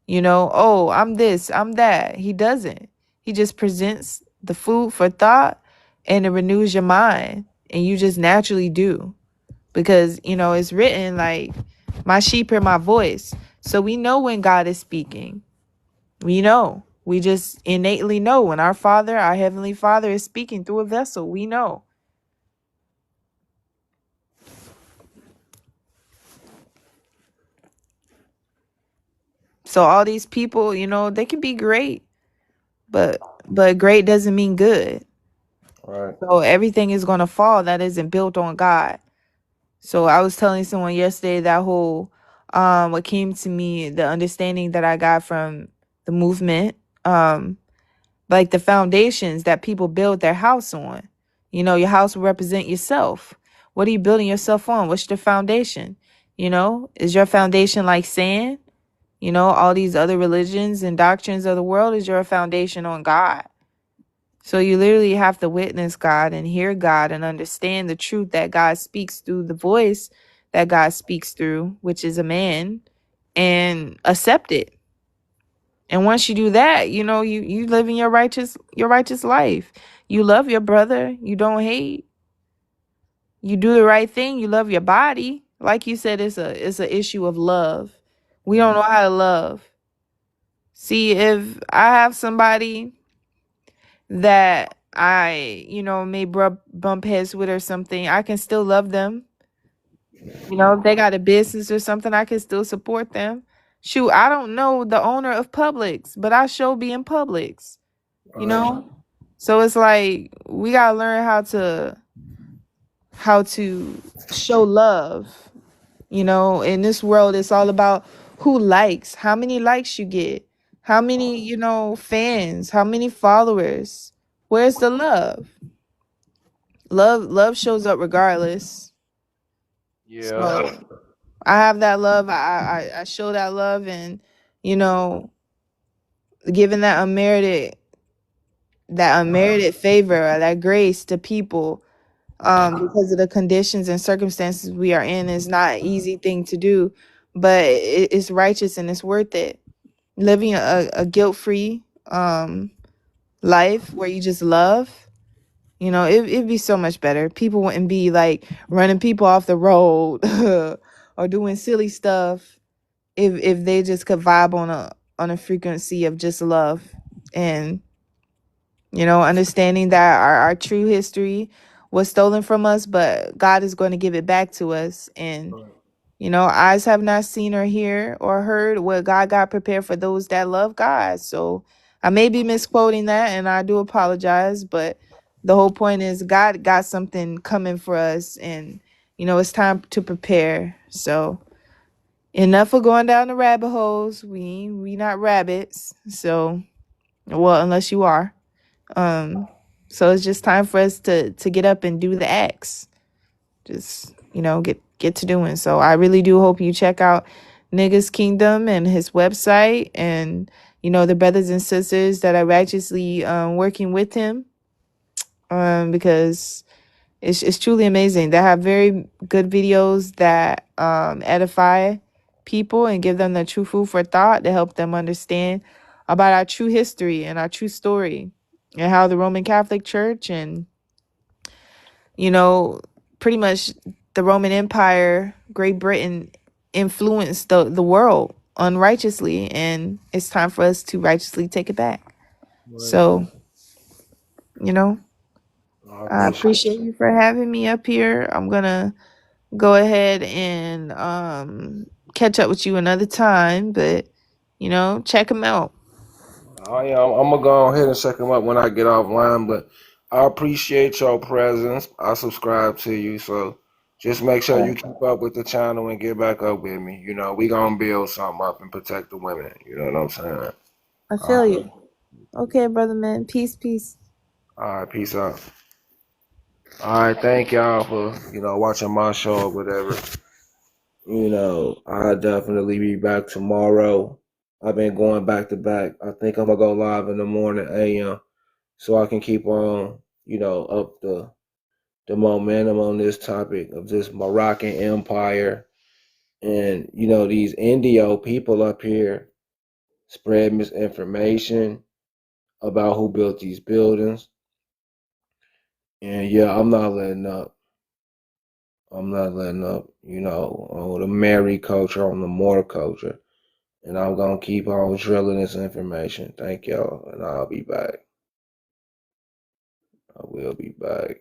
Oh, I'm this, I'm that. He doesn't. He just presents the food for thought and it renews your mind. And you just naturally do. Because, it's written like, my sheep hear my voice. So we know when God is speaking. We know. We just innately know when our Father, our Heavenly Father, is speaking through a vessel. We know. So all these people, they can be great, but great doesn't mean good. Right. So everything is going to fall that isn't built on God. So I was telling someone yesterday that whole what came to me, the understanding that I got from the movement, like the foundations that people build their house on. Your house will represent yourself. What are you building yourself on? What's your foundation? Is your foundation like sand? All these other religions and doctrines of the world, is your foundation on God? So you literally have to witness God and hear God and understand the truth that God speaks through the voice that God speaks through, which is a man, and accept it. And once you do that, you live in your righteous life. You love your brother, you don't hate. You do the right thing, you love your body. Like you said, it's a issue of love. We don't know how to love. See, if I have somebody that I, may bump heads with or something, I can still love them. If they got a business or something, I can still support them. Shoot, I don't know the owner of Publix, but I sure be in Publix, you Right. know? So it's like we gotta learn how to show love. In this world it's all about who likes, how many likes you get, how many, fans, how many followers. Where's the love? Love shows up regardless. Yeah. So I have that love. I show that love, and you know, giving that unmerited favor or that grace to people, because of the conditions and circumstances we are in, is not an easy thing to do, but it's righteous and it's worth it. Living a guilt free life where you just love. It'd be so much better. People wouldn't be like running people off the road or doing silly stuff if they just could vibe on a frequency of just love and understanding that our true history was stolen from us, but God is going to give it back to us. And Right. eyes have not seen or hear or heard what God got prepared for those that love God. So I may be misquoting that and I do apologize, but the whole point is God got something coming for us. And, it's time to prepare. So enough of going down the rabbit holes. We not rabbits. So, well, unless you are. So it's just time for us to get up and do the acts. Just, get to doing. So I really do hope you check out Niggas Kingdom and his website, and the brothers and sisters that are righteously working with him, because it's truly amazing. They have very good videos that edify people and give them the true food for thought to help them understand about our true history and our true story, and how the Roman Catholic Church and pretty much the Roman Empire, Great Britain, influenced the world unrighteously, and it's time for us to righteously take it back. Right. So, you know, I I appreciate appreciate you for having me up here. I'm gonna go ahead and catch up with you another time, but check them out. I am. I'm gonna go ahead and check them up when I get offline, but I appreciate your presence. I subscribe to you, so just make sure you keep up with the channel and get back up with me. We gonna build something up and protect the women. You know what I'm saying? I All feel you. Okay, brother man. Peace, peace. right, peace out. All right, thank y'all for watching my show or whatever. I'll definitely be back tomorrow. I've been going back to back. I think I'm gonna go live in the morning a.m. so I can keep on, up the momentum on this topic of this Moroccan Empire and these Indio people up here spread misinformation about who built these buildings. And yeah, I'm not letting up. I'm not letting up, on the Mary culture, on the Moor culture. And I'm going to keep on drilling this information. Thank y'all. And I'll be back. I will be back.